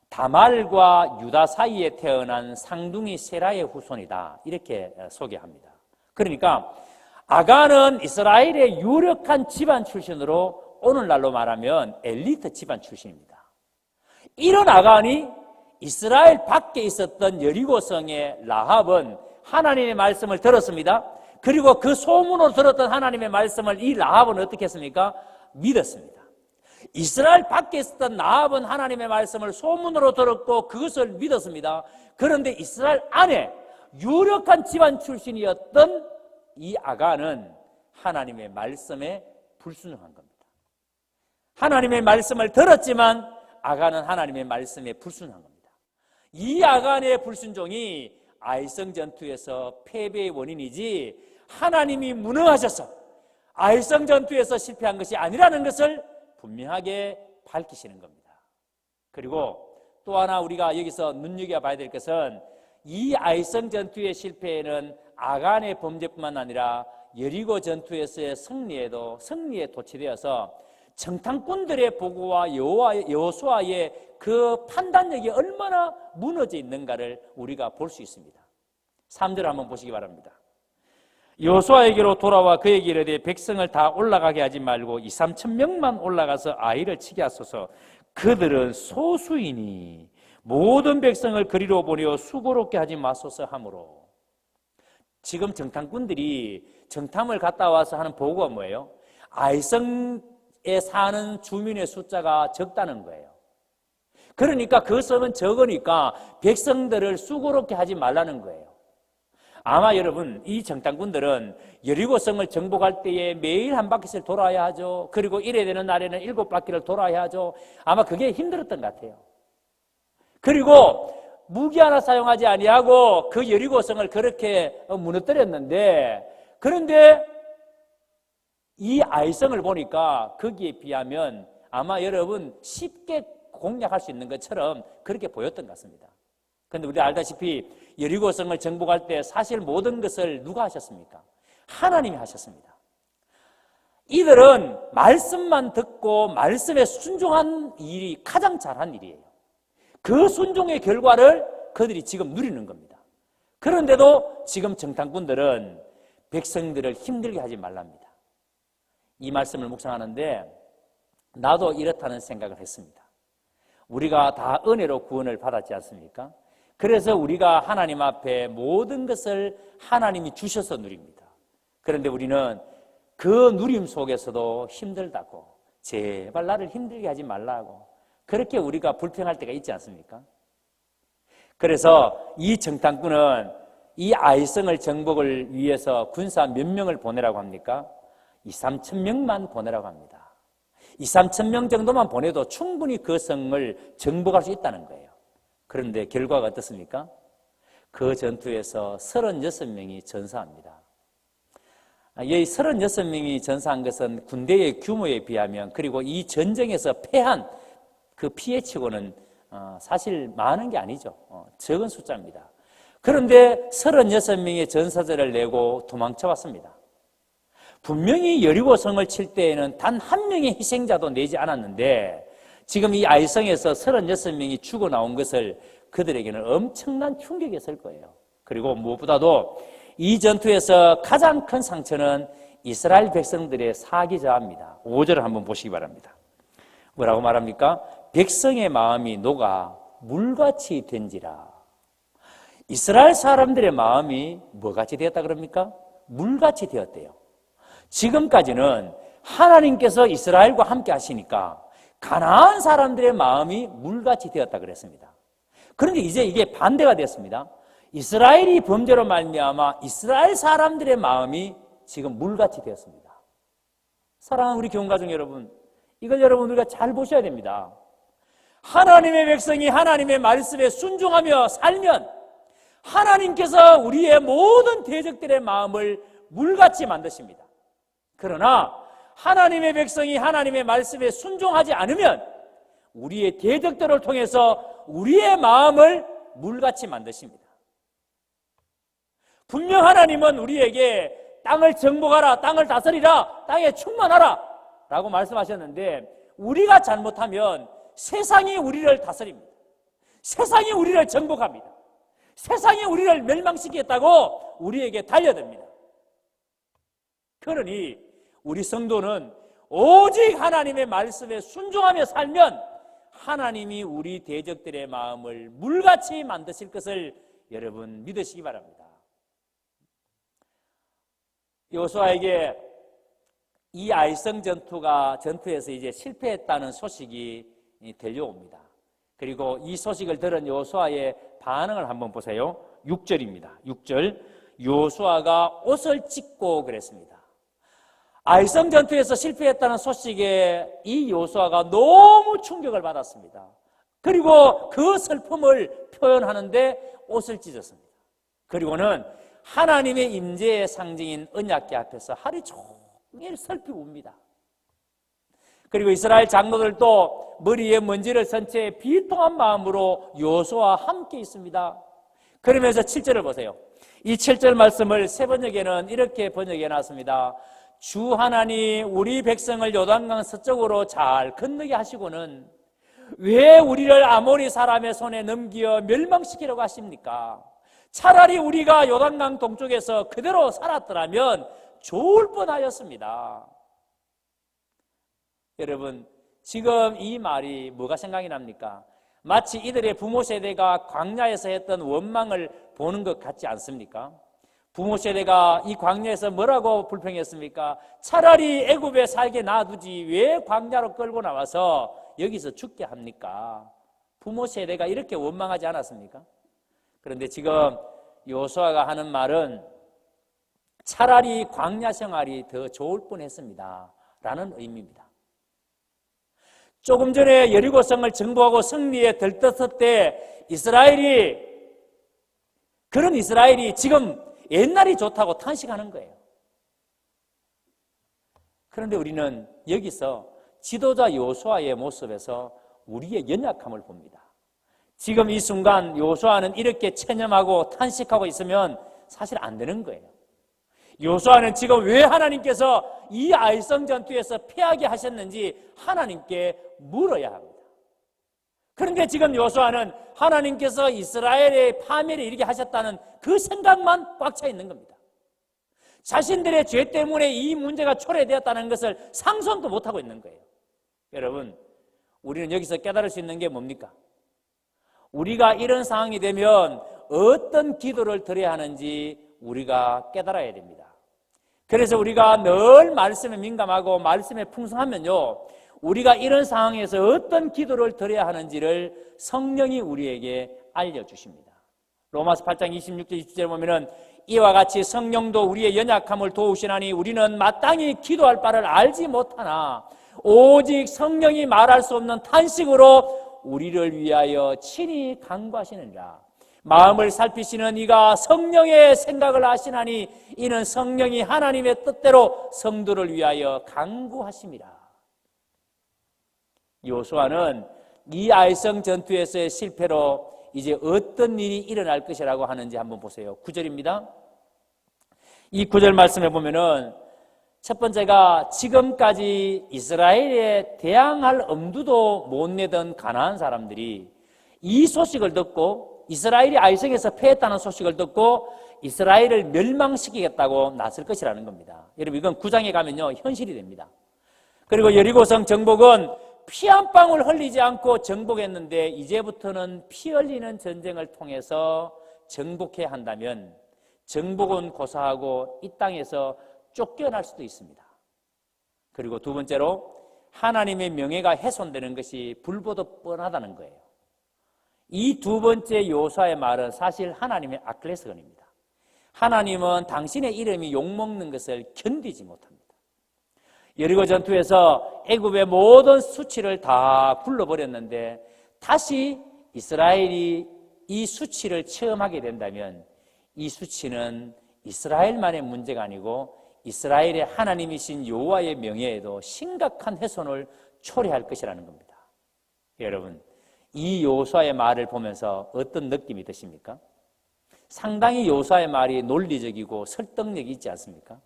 다말과 유다 사이에 태어난 상둥이 세라의 후손이다, 이렇게 소개합니다. 그러니까 아간은 이스라엘의 유력한 집안 출신으로 오늘날로 말하면 엘리트 집안 출신입니다. 이런 아간이 이스라엘 밖에 있었던 여리고성의 라합은 하나님의 말씀을 들었습니다. 그리고 그 소문으로 들었던 하나님의 말씀을 이 라합은 어떻게 했습니까? 믿었습니다. 이스라엘 밖에 있었던 라합은 하나님의 말씀을 소문으로 들었고 그것을 믿었습니다. 그런데 이스라엘 안에 유력한 집안 출신이었던 이 아간은 하나님의 말씀에 불순종한 겁니다. 하나님의 말씀을 들었지만 아간은 하나님의 말씀에 불순종한 겁니다. 이 아간의 불순종이 아이성 전투에서 패배의 원인이지 하나님이 무능하셔서 아이성 전투에서 실패한 것이 아니라는 것을 분명하게 밝히시는 겁니다. 그리고 또 하나 우리가 여기서 눈여겨봐야 될 것은 이 아이성 전투의 실패에는 아간의 범죄뿐만 아니라 여리고 전투에서의 승리에 도취되어서 정탐꾼들의 보고와 여호수아의 그 판단력이 얼마나 무너져 있는가를 우리가 볼 수 있습니다. 3절 한번 보시기 바랍니다. 여호수아에게로 돌아와 그에게 이르되 백성을 다 올라가게 하지 말고 2-3천 명만 올라가서 아이를 치게 하소서. 그들은 소수이니 모든 백성을 그리로 보내어 수고롭게 하지 마소서 하므로. 지금 정탐꾼들이 정탐을 갔다 와서 하는 보고가 뭐예요? 아이성에 사는 주민의 숫자가 적다는 거예요. 그러니까 그 성은 적으니까 백성들을 수고롭게 하지 말라는 거예요. 아마 여러분 이 정탐꾼들은 여리고성을 정복할 때에 매일 한 바퀴를 돌아야 하죠. 그리고 이래 되는 날에는 7바퀴를 돌아야 하죠. 아마 그게 힘들었던 것 같아요. 그리고 무기 하나 사용하지 아니하고 그 여리고성을 그렇게 무너뜨렸는데, 그런데 이 아이성을 보니까 거기에 비하면 아마 여러분 쉽게 공략할 수 있는 것처럼 그렇게 보였던 것 같습니다. 그런데 우리 알다시피 여리고성을 정복할 때 사실 모든 것을 누가 하셨습니까? 하나님이 하셨습니다. 이들은 말씀만 듣고 말씀에 순종한 일이 가장 잘한 일이에요. 그 순종의 결과를 그들이 지금 누리는 겁니다. 그런데도 지금 정탐꾼들은 백성들을 힘들게 하지 말랍니다. 이 말씀을 묵상하는데 나도 이렇다는 생각을 했습니다. 우리가 다 은혜로 구원을 받았지 않습니까? 그래서 우리가 하나님 앞에 모든 것을 하나님이 주셔서 누립니다. 그런데 우리는 그 누림 속에서도 힘들다고, 제발 나를 힘들게 하지 말라고, 그렇게 우리가 불평할 때가 있지 않습니까? 그래서 이 정탐꾼은 이 아이성을 정복을 위해서 군사 몇 명을 보내라고 합니까? 2-3천 명만 보내라고 합니다. 2-3천 명 정도만 보내도 충분히 그 성을 정복할 수 있다는 거예요. 그런데 결과가 어떻습니까? 그 전투에서 36명이 전사합니다. 이 36명이 전사한 것은 군대의 규모에 비하면, 그리고 이 전쟁에서 패한 그 피해치고는 사실 많은 게 아니죠. 적은 숫자입니다. 그런데 36명의 전사자를 내고 도망쳐 왔습니다. 분명히 여리고성을 칠 때에는 단 한 명의 희생자도 내지 않았는데 지금 이 아이성에서 36명이 죽어 나온 것을 그들에게는 엄청난 충격이었을 거예요. 그리고 무엇보다도 이 전투에서 가장 큰 상처는 이스라엘 백성들의 사기자입니다. 5절을 한번 보시기 바랍니다. 뭐라고 말합니까? 백성의 마음이 녹아 물같이 된지라. 이스라엘 사람들의 마음이 뭐같이 되었다 그럽니까? 물같이 되었대요. 지금까지는 하나님께서 이스라엘과 함께 하시니까 가나안 사람들의 마음이 물같이 되었다 그랬습니다. 그런데 이제 이게 반대가 됐습니다. 이스라엘이 범죄로 말미암아 이스라엘 사람들의 마음이 지금 물같이 되었습니다. 사랑하는 우리 교훈가족 여러분, 이걸 여러분 우리가 잘 보셔야 됩니다. 하나님의 백성이 하나님의 말씀에 순종하며 살면 하나님께서 우리의 모든 대적들의 마음을 물같이 만드십니다. 그러나 하나님의 백성이 하나님의 말씀에 순종하지 않으면 우리의 대적들을 통해서 우리의 마음을 물같이 만드십니다. 분명 하나님은 우리에게 땅을 정복하라, 땅을 다스리라, 땅에 충만하라 라고 말씀하셨는데 우리가 잘못하면 세상이 우리를 다스립니다. 세상이 우리를 정복합니다. 세상이 우리를 멸망시키겠다고 우리에게 달려듭니다. 그러니 우리 성도는 오직 하나님의 말씀에 순종하며 살면 하나님이 우리 대적들의 마음을 물같이 만드실 것을 여러분 믿으시기 바랍니다. 여호수아에게 이 아이성 전투에서 이제 실패했다는 소식이 들려옵니다. 그리고 이 소식을 들은 여호수아의 반응을 한번 보세요. 6절입니다. 6절. 여호수아가 옷을 찢고 그랬습니다. 아이성 전투에서 실패했다는 소식에 이 여호수아가 너무 충격을 받았습니다. 그리고 그 슬픔을 표현하는데 옷을 찢었습니다. 그리고는 하나님의 임재의 상징인 언약궤 앞에서 하루 종일 슬피 웁니다. 그리고 이스라엘 장로들도 머리에 먼지를 쓴 채 비통한 마음으로 여호수아와 함께 있습니다. 그러면서 7절을 보세요. 이 7절 말씀을 세번역에는 이렇게 번역해 놨습니다. 주 하나님 우리 백성을 요단강 서쪽으로 잘 건너게 하시고는 왜 우리를 아모리 사람의 손에 넘겨 멸망시키려고 하십니까? 차라리 우리가 요단강 동쪽에서 그대로 살았더라면 좋을 뻔하였습니다. 여러분, 지금 이 말이 뭐가 생각이 납니까? 마치 이들의 부모 세대가 광야에서 했던 원망을 보는 것 같지 않습니까? 부모 세대가 이 광야에서 뭐라고 불평했습니까? 차라리 애굽에 살게 놔두지 왜 광야로 끌고 나와서 여기서 죽게 합니까? 부모 세대가 이렇게 원망하지 않았습니까? 그런데 지금 여호수아가 하는 말은 차라리 광야 생활이 더 좋을 뻔했습니다 라는 의미입니다. 조금 전에 여리고성을 정복하고 승리에 들떴을 때 그런 이스라엘이 지금 옛날이 좋다고 탄식하는 거예요. 그런데 우리는 여기서 지도자 여호수아의 모습에서 우리의 연약함을 봅니다. 지금 이 순간 여호수아는 이렇게 체념하고 탄식하고 있으면 사실 안 되는 거예요. 여호수아는 지금 왜 하나님께서 이 아이성 전투에서 패하게 하셨는지 하나님께 물어야 합니다. 그런데 지금 여호수아는 하나님께서 이스라엘의 파멸을 이르게 하셨다는 그 생각만 꽉 차 있는 겁니다. 자신들의 죄 때문에 이 문제가 초래되었다는 것을 상상도 못하고 있는 거예요. 여러분, 우리는 여기서 깨달을 수 있는 게 뭡니까? 우리가 이런 상황이 되면 어떤 기도를 드려야 하는지 우리가 깨달아야 됩니다. 그래서 우리가 늘 말씀에 민감하고 말씀에 풍성하면요, 우리가 이런 상황에서 어떤 기도를 드려야 하는지를 성령이 우리에게 알려주십니다. 로마서 8장 26절 27절에 보면은 이와 같이 성령도 우리의 연약함을 도우시나니 우리는 마땅히 기도할 바를 알지 못하나 오직 성령이 말할 수 없는 탄식으로 우리를 위하여 친히 간구하시느니라. 마음을 살피시는 이가 성령의 생각을 아시나니 이는 성령이 하나님의 뜻대로 성도를 위하여 간구하심이라. 여호수아는 이 아이성 전투에서의 실패로 이제 어떤 일이 일어날 것이라고 하는지 한번 보세요. 9절입니다. 이 9절 말씀에 보면은 첫 번째가 지금까지 이스라엘에 대항할 엄두도 못 내던 가나안 사람들이 이 소식을 듣고 이스라엘이 아이성에서 패했다는 소식을 듣고 이스라엘을 멸망시키겠다고 나설 것이라는 겁니다. 여러분, 이건 9장에 가면요 현실이 됩니다. 그리고 여리고성 정복은 피 한 방울 흘리지 않고 정복했는데 이제부터는 피 흘리는 전쟁을 통해서 정복해야 한다면 정복은 고사하고 이 땅에서 쫓겨날 수도 있습니다. 그리고 두 번째로 하나님의 명예가 훼손되는 것이 불보듯 뻔하다는 거예요. 이 두 번째 여호수아의 말은 사실 하나님의 아킬레스건입니다. 하나님은 당신의 이름이 욕먹는 것을 견디지 못합니다. 여리고 전투에서 애굽의 모든 수치를 다 굴러버렸는데 다시 이스라엘이 이 수치를 체험하게 된다면 이 수치는 이스라엘만의 문제가 아니고 이스라엘의 하나님이신 여호와의 명예에도 심각한 훼손을 초래할 것이라는 겁니다. 여러분, 이 여호수아의 말을 보면서 어떤 느낌이 드십니까? 상당히 여호수아의 말이 논리적이고 설득력이 있지 않습니까?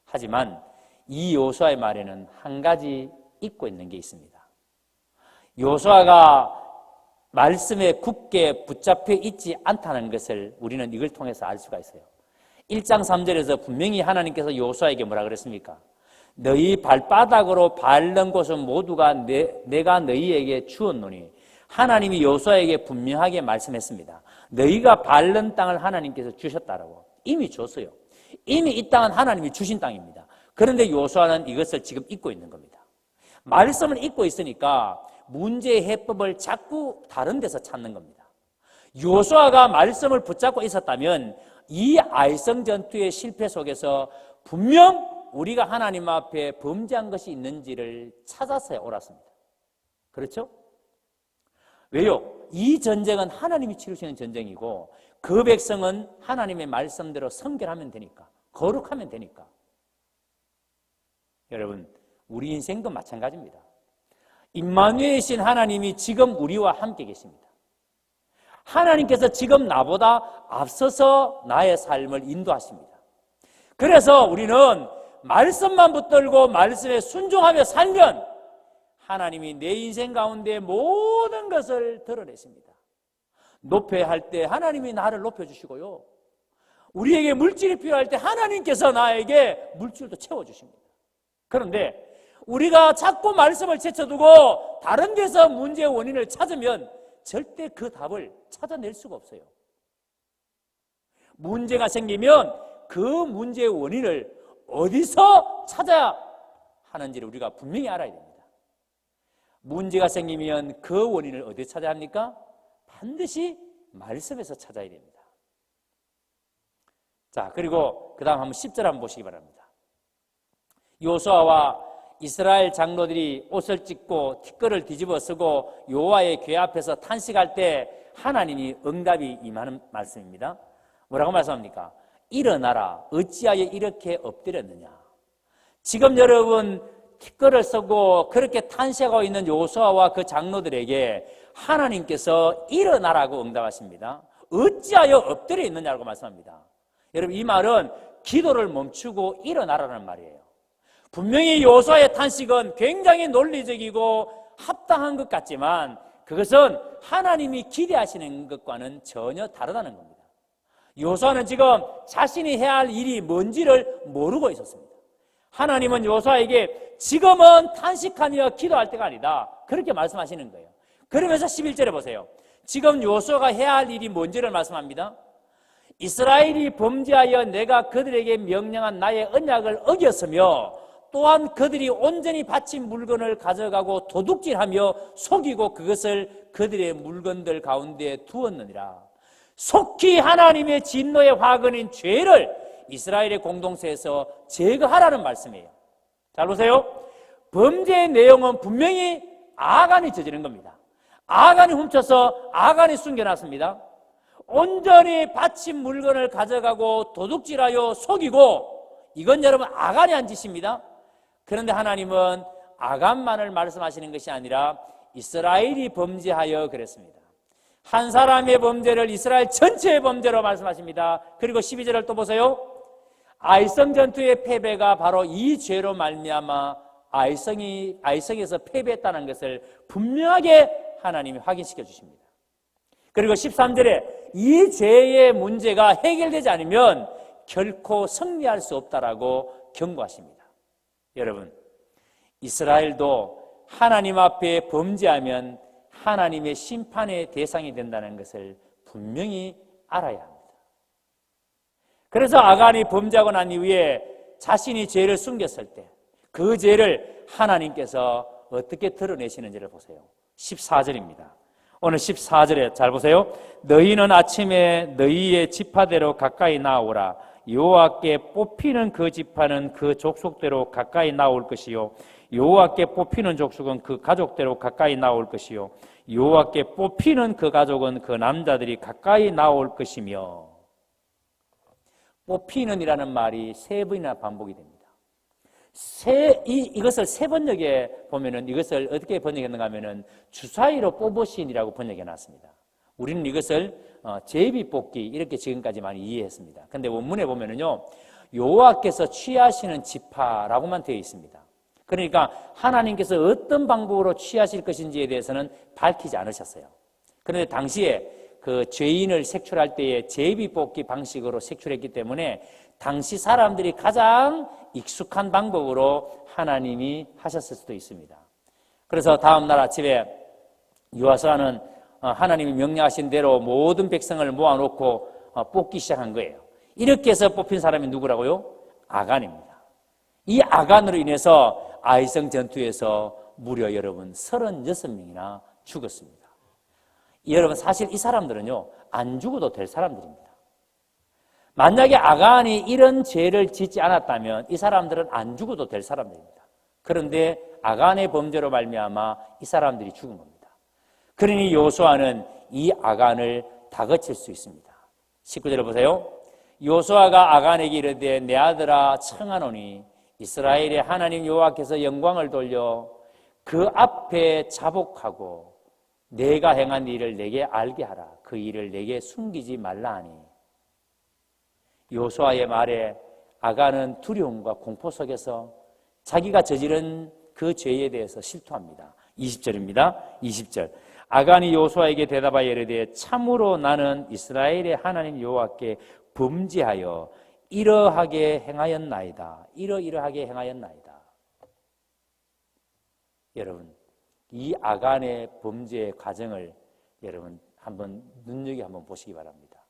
하지만 이 여호수아의 말에는 한 가지 잊고 있는 게 있습니다. 여호수아가 말씀에 굳게 붙잡혀 있지 않다는 것을 우리는 이걸 통해서 알 수가 있어요. 1장 3절에서 분명히 하나님께서 여호수아에게 뭐라 그랬습니까? 너희 발바닥으로 밟는 곳은 모두가 내가 너희에게 주었노니, 하나님이 여호수아에게 분명하게 말씀했습니다. 너희가 밟는 땅을 하나님께서 주셨다라고. 이미 줬어요. 이미 이 땅은 하나님이 주신 땅입니다. 그런데 여호수아는 이것을 지금 잊고 있는 겁니다. 말씀을 잊고 있으니까 문제의 해법을 자꾸 다른 데서 찾는 겁니다. 여호수아가 말씀을 붙잡고 있었다면 이 아이성 전투의 실패 속에서 분명 우리가 하나님 앞에 범죄한 것이 있는지를 찾아서야 옳았습니다. 그렇죠? 왜요? 이 전쟁은 하나님이 치르시는 전쟁이고 그 백성은 하나님의 말씀대로 성결하면 되니까, 거룩하면 되니까. 여러분, 우리 인생도 마찬가지입니다. 임마누엘이신 하나님이 지금 우리와 함께 계십니다. 하나님께서 지금 나보다 앞서서 나의 삶을 인도하십니다. 그래서 우리는 말씀만 붙들고 말씀에 순종하며 살면 하나님이 내 인생 가운데 모든 것을 드러내십니다. 높여야 할 때 하나님이 나를 높여주시고요, 우리에게 물질이 필요할 때 하나님께서 나에게 물질도 채워주십니다. 그런데 우리가 자꾸 말씀을 제쳐두고 다른 데서 문제의 원인을 찾으면 절대 그 답을 찾아낼 수가 없어요. 문제가 생기면 그 문제의 원인을 어디서 찾아야 하는지를 우리가 분명히 알아야 됩니다. 문제가 생기면 그 원인을 어디서 찾아야 합니까? 반드시 말씀에서 찾아야 됩니다. 자, 그리고 그 다음 한번 10절 한번 보시기 바랍니다. 여호수아와 이스라엘 장로들이 옷을 찢고 티끌을 뒤집어 쓰고 여호와의 궤 앞에서 탄식할 때 하나님이 응답이 임하는 말씀입니다. 뭐라고 말씀합니까? 일어나라, 어찌하여 이렇게 엎드렸느냐. 지금 여러분 티끌을 쓰고 그렇게 탄식하고 있는 여호수아와 그 장로들에게 하나님께서 일어나라고 응답하십니다. 어찌하여 엎드려 있느냐고 말씀합니다. 여러분, 이 말은 기도를 멈추고 일어나라는 말이에요. 분명히 여호수아의 탄식은 굉장히 논리적이고 합당한 것 같지만 그것은 하나님이 기대하시는 것과는 전혀 다르다는 겁니다. 여호수아는 지금 자신이 해야 할 일이 뭔지를 모르고 있었습니다. 하나님은 여호수아에게 지금은 탄식하며 기도할 때가 아니다, 그렇게 말씀하시는 거예요. 그러면서 11절에 보세요. 지금 여호수아가 해야 할 일이 뭔지를 말씀합니다. 이스라엘이 범죄하여 내가 그들에게 명령한 나의 언약을 어겼으며 또한 그들이 온전히 바친 물건을 가져가고 도둑질하며 속이고 그것을 그들의 물건들 가운데 두었느니라. 속히 하나님의 진노의 화근인 죄를 이스라엘의 공동체에서 제거하라는 말씀이에요. 잘 보세요. 범죄의 내용은 분명히 아간이 저지른 겁니다. 아간이 훔쳐서 아간이 숨겨놨습니다. 온전히 바친 물건을 가져가고 도둑질하여 속이고, 이건 여러분 아간이 한 짓입니다. 그런데 하나님은 아간만을 말씀하시는 것이 아니라 이스라엘이 범죄하여 그랬습니다. 한 사람의 범죄를 이스라엘 전체의 범죄로 말씀하십니다. 그리고 12절을 또 보세요. 아이성 전투의 패배가 바로 이 죄로 말미암아 아이성에서 패배했다는 것을 분명하게 하나님이 확인시켜 주십니다. 그리고 13절에 이 죄의 문제가 해결되지 않으면 결코 승리할 수 없다라고 경고하십니다. 여러분, 이스라엘도 하나님 앞에 범죄하면 하나님의 심판의 대상이 된다는 것을 분명히 알아야 합니다. 그래서 아간이 범죄하고 난 이후에 자신이 죄를 숨겼을 때 그 죄를 하나님께서 어떻게 드러내시는지를 보세요. 14절입니다. 오늘 14절에 잘 보세요. 너희는 아침에 너희의 지파대로 가까이 나오라. 여호와께 뽑히는 그 지파는 그 족속대로 가까이 나올 것이요, 여호와께 뽑히는 족속은 그 가족대로 가까이 나올 것이요, 여호와께 뽑히는 그 가족은 그 남자들이 가까이 나올 것이며, 뽑히는이라는 말이 3번이나 반복이 됩니다. 이것을 3번역에 보면은 이것을 어떻게 번역했는가 하면은 주사위로 뽑으신이라고 번역해 놨습니다. 우리는 이것을 제비뽑기 이렇게 지금까지 많이 이해했습니다. 근데 원문에 보면은요, 여호와께서 취하시는 지파라고만 되어 있습니다. 그러니까 하나님께서 어떤 방법으로 취하실 것인지에 대해서는 밝히지 않으셨어요. 그런데 당시에 그 죄인을 색출할 때에 제비뽑기 방식으로 색출했기 때문에 당시 사람들이 가장 익숙한 방법으로 하나님이 하셨을 수도 있습니다. 그래서 다음 날 아침에 여호수아는 하나님이 명령하신 대로 모든 백성을 모아놓고 뽑기 시작한 거예요. 이렇게 해서 뽑힌 사람이 누구라고요? 아간입니다. 이 아간으로 인해서 아이성 전투에서 무려 여러분 36명이나 죽었습니다. 여러분 사실 이 사람들은요 안 죽어도 될 사람들입니다. 만약에 아간이 이런 죄를 짓지 않았다면 이 사람들은 안 죽어도 될 사람들입니다. 그런데 아간의 범죄로 말미암아 이 사람들이 죽은 겁니다. 그러니 여호수아는 이 아간을 다그칠 수 있습니다. 19절을 보세요. 여호수아가 아간에게 이르되 내 아들아 청하노니 이스라엘의 하나님 여호와께서 영광을 돌려 그 앞에 자복하고 내가 행한 일을 내게 알게 하라. 그 일을 내게 숨기지 말라 하니. 여호수아의 말에 아간은 두려움과 공포 속에서 자기가 저지른 그 죄에 대해서 실토합니다. 20절입니다. 20절. 아간이 여호수아에게 대답하여 이르되 참으로 나는 이스라엘의 하나님 여호와께 범죄하여 이러하게 행하였나이다. 이러하게 행하였나이다. 여러분, 이 아간의 범죄의 과정을 여러분 한번 눈여겨 한번 보시기 바랍니다.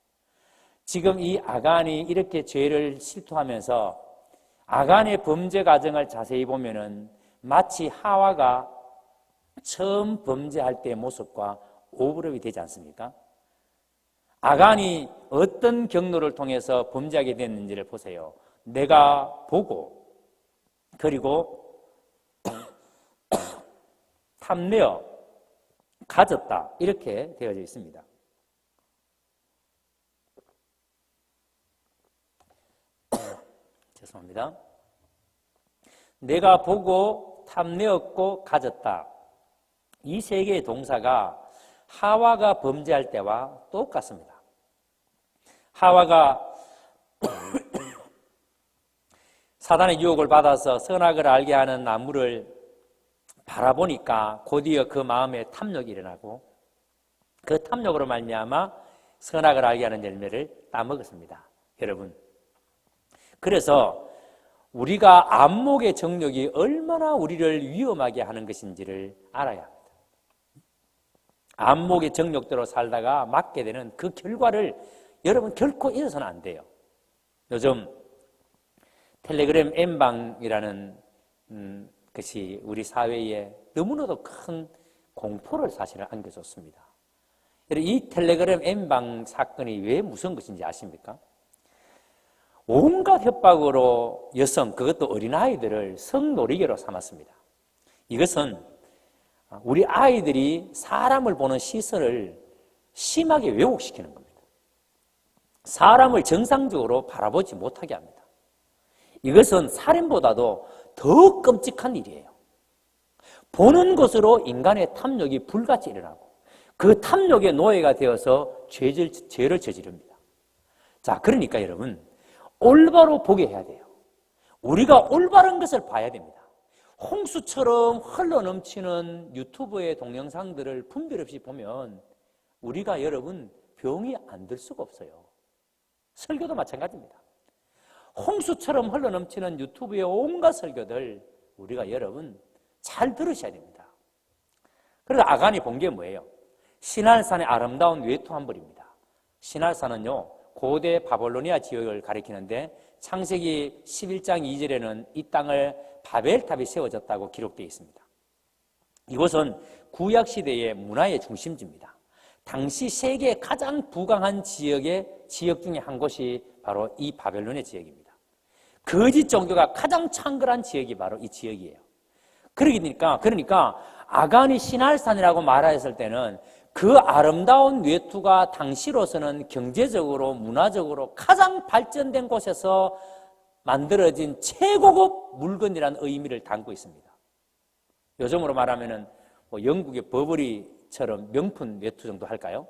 지금 이 아간이 이렇게 죄를 실토하면서 아간의 범죄 과정을 자세히 보면은 마치 하와가 처음 범죄할 때의 모습과 오버랩이 되지 않습니까? 아간이 어떤 경로를 통해서 범죄하게 됐는지를 보세요. 내가 보고 그리고 탐내어 가졌다 이렇게 되어져 있습니다. 죄송합니다. 내가 보고 탐내었고 가졌다. 이 세 개의 동사가 하와가 범죄할 때와 똑같습니다. 하와가 사단의 유혹을 받아서 선악을 알게 하는 나무를 바라보니까 곧이어 그 마음에 탐욕이 일어나고 그 탐욕으로 말미암아 선악을 알게 하는 열매를 따먹었습니다. 여러분, 그래서 우리가 안목의 정욕이 얼마나 우리를 위험하게 하는 것인지를 알아야 합니다. 안목의 정욕대로 살다가 맞게 되는 그 결과를 여러분 결코 잊어서는 안 돼요. 요즘 텔레그램 N방이라는 것이 우리 사회에 너무나도 큰 공포를 사실은 안겨줬습니다. 이 텔레그램 N방 사건이 왜 무서운 것인지 아십니까? 온갖 협박으로 여성, 그것도 어린아이들을 성놀이개로 삼았습니다. 이것은 우리 아이들이 사람을 보는 시선을 심하게 왜곡시키는 겁니다. 사람을 정상적으로 바라보지 못하게 합니다. 이것은 살인보다도 더 끔찍한 일이에요. 보는 것으로 인간의 탐욕이 불같이 일어나고 그 탐욕의 노예가 되어서 죄를 저지릅니다. 자, 그러니까 여러분 올바로 보게 해야 돼요. 우리가 올바른 것을 봐야 됩니다. 홍수처럼 흘러넘치는 유튜브의 동영상들을 분별 없이 보면 우리가 여러분 병이 안 들 수가 없어요. 설교도 마찬가지입니다. 홍수처럼 흘러넘치는 유튜브의 온갖 설교들 우리가 여러분 잘 들으셔야 됩니다. 그래서 아간이 본 게 뭐예요? 시날산의 아름다운 외투 한 벌입니다. 시날산은요 고대 바벨로니아 지역을 가리키는데 창세기 11장 2절에는 이 땅을 바벨탑이 세워졌다고 기록되어 있습니다. 이곳은 구약시대의 문화의 중심지입니다. 당시 세계의 가장 부강한 지역 중에 한 곳이 바로 이 바벨로니아 지역입니다. 거짓 종교가 가장 창궐한 지역이 바로 이 지역이에요. 그러니까 아간이 시날산이라고 말했을 때는 그 아름다운 외투가 당시로서는 경제적으로 문화적으로 가장 발전된 곳에서 만들어진 최고급 물건이라는 의미를 담고 있습니다. 요즘으로 말하면은 뭐 영국의 버버리처럼 명품 외투 정도 할까요?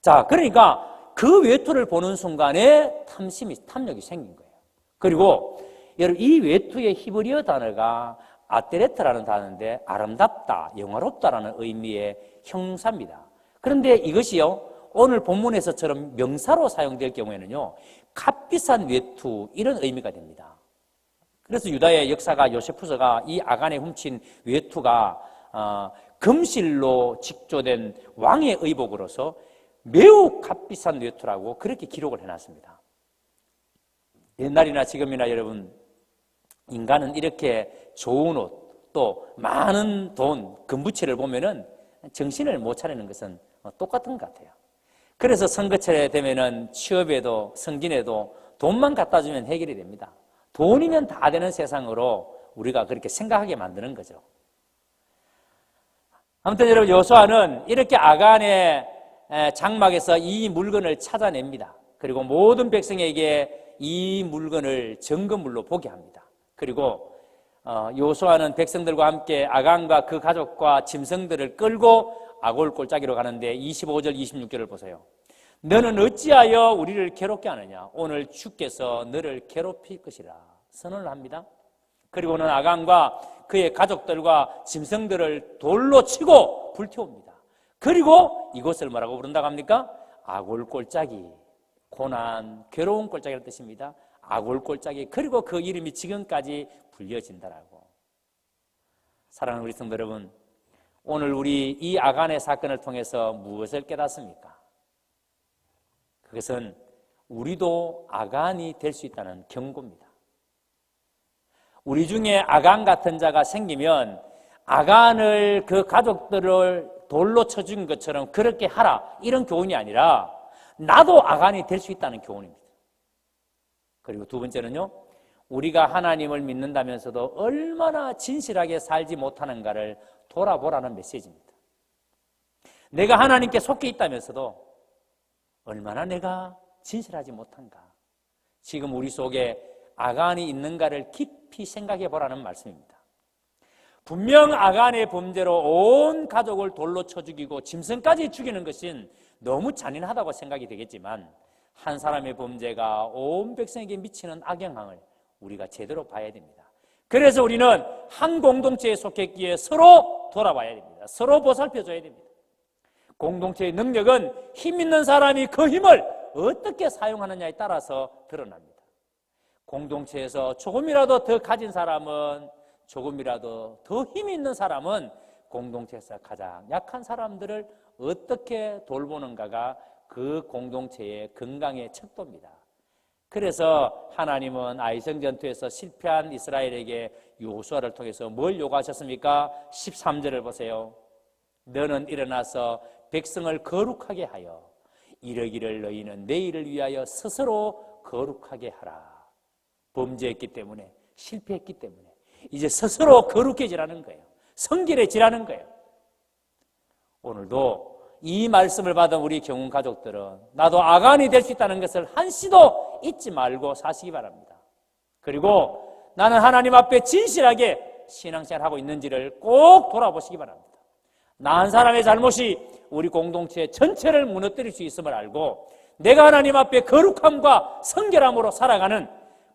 자, 그러니까 그 외투를 보는 순간에 탐욕이 생긴 거예요. 그리고 여러분, 이 외투의 히브리어 단어가 아테레트라는 단어인데 아름답다, 영화롭다라는 의미의 형사입니다. 그런데 이것이요, 오늘 본문에서처럼 명사로 사용될 경우에는요, 값비싼 외투 이런 의미가 됩니다. 그래서 유다의 역사가 요세푸스가 이 아간에 훔친 외투가 금실로 직조된 왕의 의복으로서 매우 값비싼 외투라고 그렇게 기록을 해놨습니다. 옛날이나 지금이나 여러분, 인간은 이렇게 좋은 옷, 또 많은 돈, 금부치를 보면은 정신을 못 차리는 것은 똑같은 것 같아요. 그래서 선거철에 되면은 취업에도 승진에도 돈만 갖다 주면 해결이 됩니다. 돈이면 다 되는 세상으로 우리가 그렇게 생각하게 만드는 거죠. 아무튼 여러분, 여호수아는 이렇게 아간의 장막에서 이 물건을 찾아냅니다. 그리고 모든 백성에게 이 물건을 증거물로 보게 합니다. 그리고 여호수아는 백성들과 함께 아간과 그 가족과 짐승들을 끌고 아골 골짜기로 가는데 25절 26절을 보세요. 너는 어찌하여 우리를 괴롭게 하느냐? 오늘 주께서 너를 괴롭힐 것이라 선언을 합니다. 그리고는 아간과 그의 가족들과 짐승들을 돌로 치고 불태웁니다. 그리고 이것을 뭐라고 부른다고 합니까? 아골 골짜기, 고난, 괴로운 골짜기라는 뜻입니다. 아골 골짜기. 그리고 그 이름이 지금까지 불려진다라고. 사랑하는 우리 성도 여러분, 오늘 우리 이 아간의 사건을 통해서 무엇을 깨닫습니까? 그것은 우리도 아간이 될 수 있다는 경고입니다. 우리 중에 아간 같은 자가 생기면 아간을 그 가족들을 돌로 쳐준 것처럼 그렇게 하라, 이런 교훈이 아니라 나도 아간이 될 수 있다는 교훈입니다. 그리고 두 번째는요, 우리가 하나님을 믿는다면서도 얼마나 진실하게 살지 못하는가를 돌아보라는 메시지입니다. 내가 하나님께 속해 있다면서도 얼마나 내가 진실하지 못한가, 지금 우리 속에 아간이 있는가를 깊이 생각해 보라는 말씀입니다. 분명 아간의 범죄로 온 가족을 돌로 쳐 죽이고 짐승까지 죽이는 것은 너무 잔인하다고 생각이 되겠지만, 한 사람의 범죄가 온 백성에게 미치는 악영향을 우리가 제대로 봐야 됩니다. 그래서 우리는 한 공동체에 속했기에 서로 돌아봐야 됩니다. 서로 보살펴줘야 됩니다. 공동체의 능력은 힘 있는 사람이 그 힘을 어떻게 사용하느냐에 따라서 드러납니다. 공동체에서 조금이라도 더 가진 사람은, 조금이라도 더 힘이 있는 사람은 공동체에서 가장 약한 사람들을 어떻게 돌보는가가 그 공동체의 건강의 척도입니다. 그래서 하나님은 아이성 전투에서 실패한 이스라엘에게 여호수아를 통해서 뭘 요구하셨습니까? 13절을 보세요. 너는 일어나서 백성을 거룩하게 하여 이르기를 너희는 내일을 위하여 스스로 거룩하게 하라. 범죄했기 때문에, 실패했기 때문에 이제 스스로 거룩해지라는 거예요. 성결해지라는 거예요. 오늘도 이 말씀을 받은 우리 경운 가족들은 나도 아간이 될 수 있다는 것을 한시도 잊지 말고 사시기 바랍니다. 그리고 나는 하나님 앞에 진실하게 신앙생활하고 있는지를 꼭 돌아보시기 바랍니다. 나 한 사람의 잘못이 우리 공동체 전체를 무너뜨릴 수 있음을 알고 내가 하나님 앞에 거룩함과 성결함으로 살아가는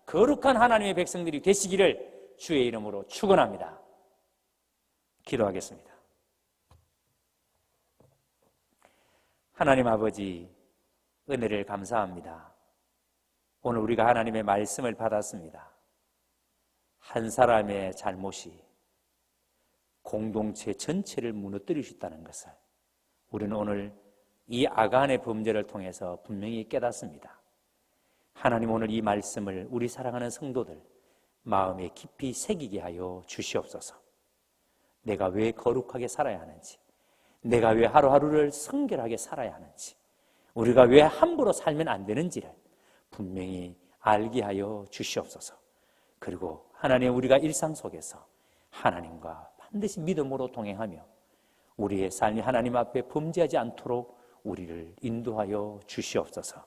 거룩한 하나님의 백성들이 되시기를 주의 이름으로 축원합니다. 기도하겠습니다. 하나님 아버지, 은혜를 감사합니다. 오늘 우리가 하나님의 말씀을 받았습니다. 한 사람의 잘못이 공동체 전체를 무너뜨릴 수 있다는 것을 우리는 오늘 이 아간의 범죄를 통해서 분명히 깨닫습니다. 하나님, 오늘 이 말씀을 우리 사랑하는 성도들 마음에 깊이 새기게 하여 주시옵소서. 내가 왜 거룩하게 살아야 하는지, 내가 왜 하루하루를 성결하게 살아야 하는지, 우리가 왜 함부로 살면 안 되는지를 분명히 알게 하여 주시옵소서. 그리고 하나님, 우리가 일상 속에서 하나님과 반드시 믿음으로 동행하며 우리의 삶이 하나님 앞에 범죄하지 않도록 우리를 인도하여 주시옵소서.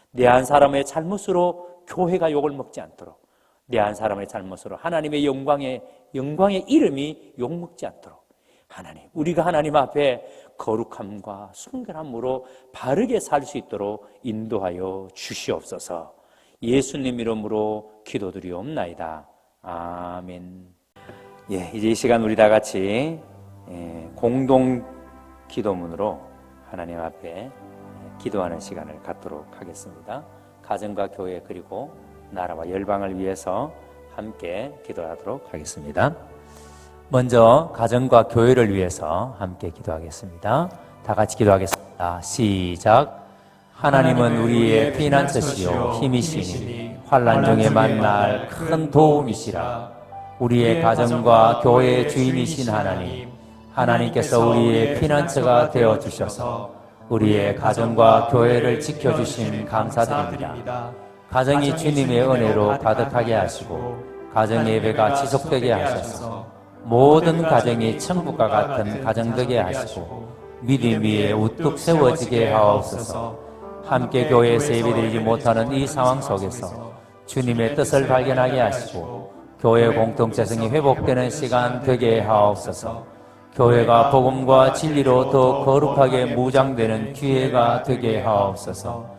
내 한 사람의 잘못으로 교회가 욕을 먹지 않도록, 내 한 사람의 잘못으로 하나님의 영광의 이름이 욕먹지 않도록 하나님, 우리가 하나님 앞에 거룩함과 순결함으로 바르게 살 수 있도록 인도하여 주시옵소서. 예수님 이름으로 기도드리옵나이다. 아멘. 이제 이 시간 우리 다 같이 공동 기도문으로 하나님 앞에 기도하는 시간을 갖도록 하겠습니다. 가정과 교회 그리고 나라와 열방을 위해서 함께 기도하도록 하겠습니다. 먼저 가정과 교회를 위해서 함께 기도하겠습니다. 다 같이 기도하겠습니다. 시작. 하나님은 우리의 피난처시요 힘이시니 환난 중에 만날 큰 도움이시라. 우리의 가정과 교회의 주인이신 하나님, 하나님께서 우리의 피난처가 되어주셔서 우리의 가정과 교회를 지켜주심 감사드립니다. 가정이 주님의 은혜로 가득하게 하시고 가정 예배가 지속되게 하셔서 모든 가정이 천국과 같은 가정 되게 하시고 믿음 위에 우뚝 세워지게 하옵소서. 함께 교회에서 예배드리지 못하는 이 상황 속에서 주님의 뜻을 발견하게 하시고 교회 공동체성이 회복되는 시간 되게 하옵소서. 교회가 복음과 진리로 더 거룩하게 무장되는 기회가 되게 하옵소서.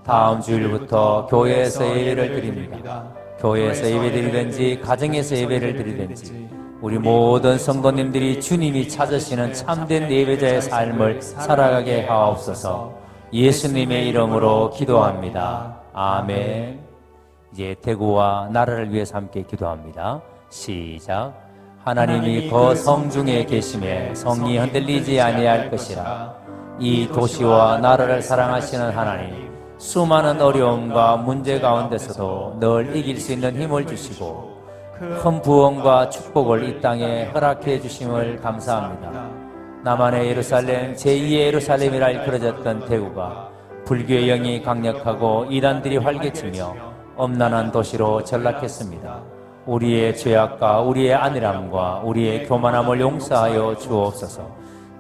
다음 주일부터 교회에서 예배를 드립니다. 교회에서 예배드리든지 가정에서 예배를 드리든지 우리 모든 성도님들이 주님이 찾으시는 참된 예배자의 삶을 살아가게 하옵소서. 예수님의 이름으로 기도합니다. 아멘. 이제 대구와 나라를 위해서 함께 기도합니다. 시작. 하나님이 그 성중에 계심에 성이 흔들리지 아니할 것이라. 이 도시와 나라를 사랑하시는 하나님, 수많은 어려움과 문제 가운데서도 늘 이길 수 있는 힘을 주시고 큰 부흥과 축복을 이 땅에 허락해 주심을 감사합니다. 남한의 예루살렘, 제2의 예루살렘이라 일컬어졌던 대구가 불교의 영이 강력하고 이단들이 활개치며 엄난한 도시로 전락했습니다. 우리의 죄악과 우리의 안일함과 우리의 교만함을 용서하여 주옵소서.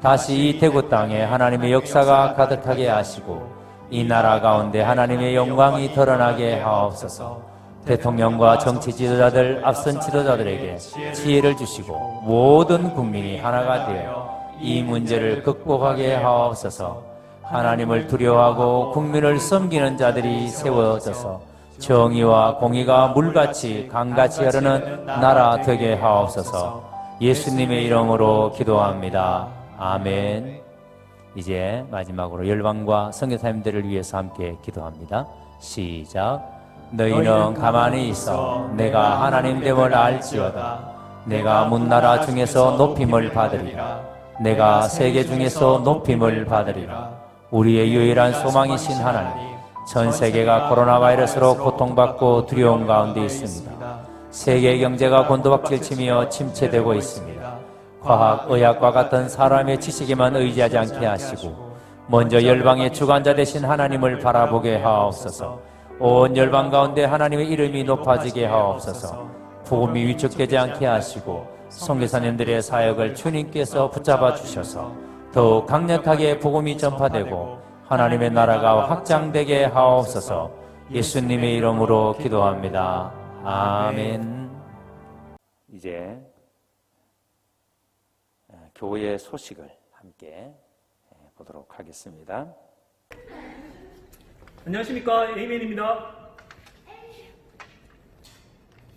다시 이 대구 땅에 하나님의 역사가 가득하게 하시고 이 나라 가운데 하나님의 영광이 드러나게 하옵소서. 대통령과 정치 지도자들, 앞선 지도자들에게 지혜를 주시고 모든 국민이 하나가 되어 이 문제를 극복하게 하옵소서. 하나님을 두려워하고 국민을 섬기는 자들이 세워져서 정의와 공의가 물같이 강같이 흐르는 나라 되게 하옵소서. 예수님의 이름으로 기도합니다. 아멘. 이제 마지막으로 열방과 선교사님들을 위해서 함께 기도합니다. 시작. 너희는 가만히 있어 내가 하나님 됨을 알지어다. 내가 문나라 중에서 높임을 받으리라. 내가 세계 중에서 높임을 받으리라. 우리의 유일한 소망이신 하나님, 전 세계가 코로나 바이러스로 고통받고 두려움 가운데 있습니다. 세계 경제가 곤두박질치며 침체되고 있습니다. 과학, 의학과 같은 사람의 지식에만 의지하지 않게 하시고 먼저 열방의 주관자 되신 하나님을 바라보게 하옵소서. 온 열방 가운데 하나님의 이름이 높아지게 하옵소서. 복음이 위축되지 않게 하시고 선교사님들의 사역을 주님께서 붙잡아 주셔서 더욱 강력하게 복음이 전파되고 하나님의 나라가 확장되게 하옵소서. 예수님의 이름으로 기도합니다. 아멘. 이제 교회의 소식을 함께 보도록 하겠습니다.
안녕하십니까, 에이맨입니다.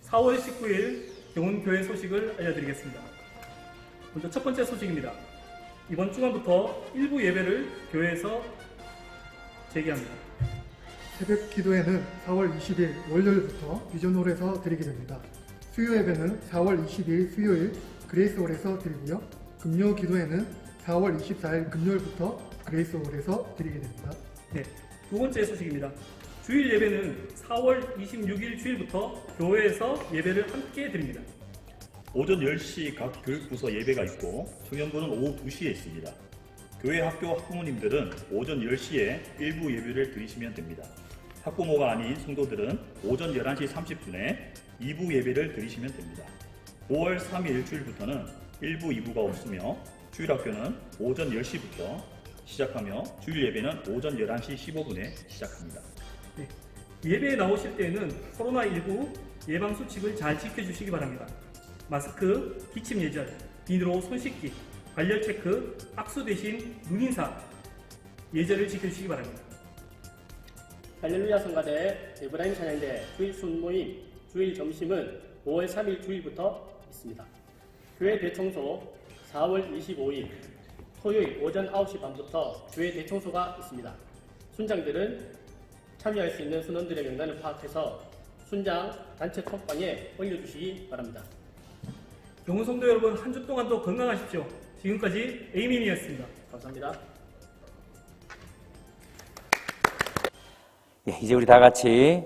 4월 19일 경운교회 소식을 알려드리겠습니다. 먼저 첫 번째 소식입니다. 이번 주간부터 일부 예배를 교회에서 재개합니다.
새벽 기도회는 4월 20일 월요일부터 비전홀에서 드리게 됩니다. 수요 예배는 4월 22일 수요일 그레이스홀에서 드리고요. 금요 기도회는 4월 24일 금요일부터 그레이스홀에서 드리게 됩니다.
네, 두 번째 소식입니다. 주일 예배는 4월 26일 주일부터 교회에서 예배를 함께 드립니다.
오전 10시 각 교육부서 예배가 있고 청년부는 오후 2시에 있습니다. 교회 학교 학부모님들은 오전 10시에 일부 예배를 드리시면 됩니다. 학부모가 아닌 성도들은 오전 11시 30분에 2부 예배를 드리시면 됩니다. 5월 3일 주일부터는 1부, 2부가 없으며 주일학교는 오전 10시부터 시작하며 주일 예배는 오전 11시 15분에 시작합니다.
네. 예배에 나오실 때에는 코로나19 예방수칙을 잘 지켜주시기 바랍니다. 마스크, 기침 예절, 비누로 손 씻기, 발열 체크, 악수 대신 눈인사 예절을 지켜주시기 바랍니다.
할렐루야 성가대 에브라임 찬양대 주일 순모임 주일 점심은 5월 3일 주일부터 있습니다. 교회 대청소 4월 25일 토요일 오전 9시 반부터 교회 대청소가 있습니다. 순장들은 참여할 수 있는 순원들의 명단을 파악해서 순장 단체 톡방에 올려주시기 바랍니다.
경운 성도 여러분, 한 주 동안도 건강하십시오. 지금까지 에이민이었습니다.
감사합니다.
예, 이제 우리 다 같이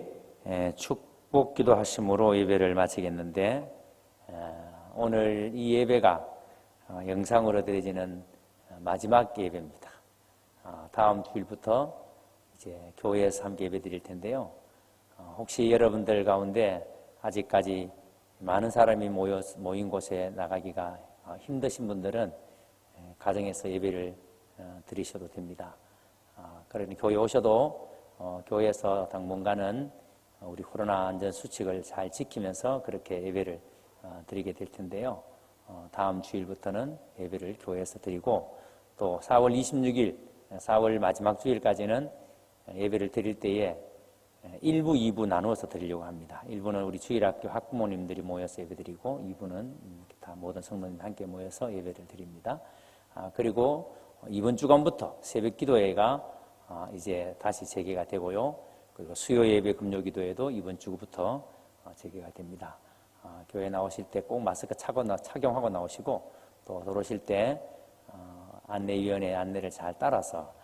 축복 기도하심으로 예배를 마치겠는데, 오늘 이 예배가 영상으로 드려지는 마지막 예배입니다. 다음 주일부터 이제 교회에서 함께 예배 드릴 텐데요. 혹시 여러분들 가운데 아직까지 많은 사람이 모인 곳에 나가기가 힘드신 분들은 가정에서 예배를 드리셔도 됩니다. 그러니 교회 오셔도 교회에서 당분간은 우리 코로나 안전 수칙을 잘 지키면서 그렇게 예배를 드리게 될 텐데요. 다음 주일부터는 예배를 교회에서 드리고 또 4월 26일, 4월 마지막 주일까지는 예배를 드릴 때에 1부, 2부 나누어서 드리려고 합니다. 1부는 우리 주일학교 학부모님들이 모여서 예배드리고 2부는 다 모든 성도님 함께 모여서 예배를 드립니다. 그리고 이번 주간부터 새벽 기도회가 이제 다시 재개가 되고요. 그리고 수요 예배 금요 기도회도 이번 주부터 재개가 됩니다. 교회 나오실 때 꼭 마스크 착용하고 나오시고 또 들어오실 때 안내위원회 안내를 잘 따라서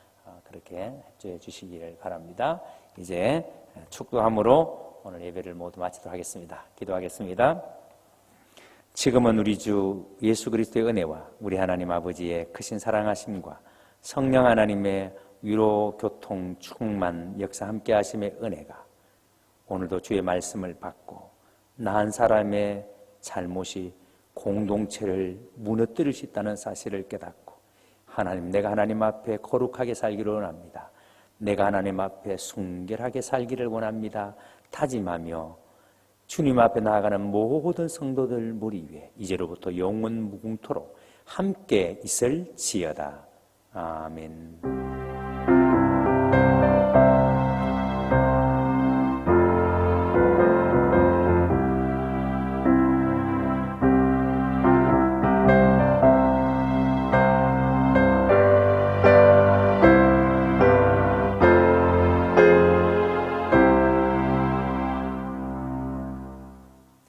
그렇게 협조해 주시기를 바랍니다. 이제 축도함으로 오늘 예배를 모두 마치도록 하겠습니다. 기도하겠습니다. 지금은 우리 주 예수 그리스도의 은혜와 우리 하나님 아버지의 크신 사랑하심과 성령 하나님의 위로, 교통, 충만, 역사 함께 하심의 은혜가 오늘도 주의 말씀을 받고 나 한 사람의 잘못이 공동체를 무너뜨릴 수 있다는 사실을 깨닫고 하나님, 내가 하나님 앞에 거룩하게 살기를 원합니다. 내가 하나님 앞에 순결하게 살기를 원합니다. 다짐하며 주님 앞에 나아가는 모든 성도들 무리 위에 이제로부터 영원 무궁토록 함께 있을지어다. 아멘.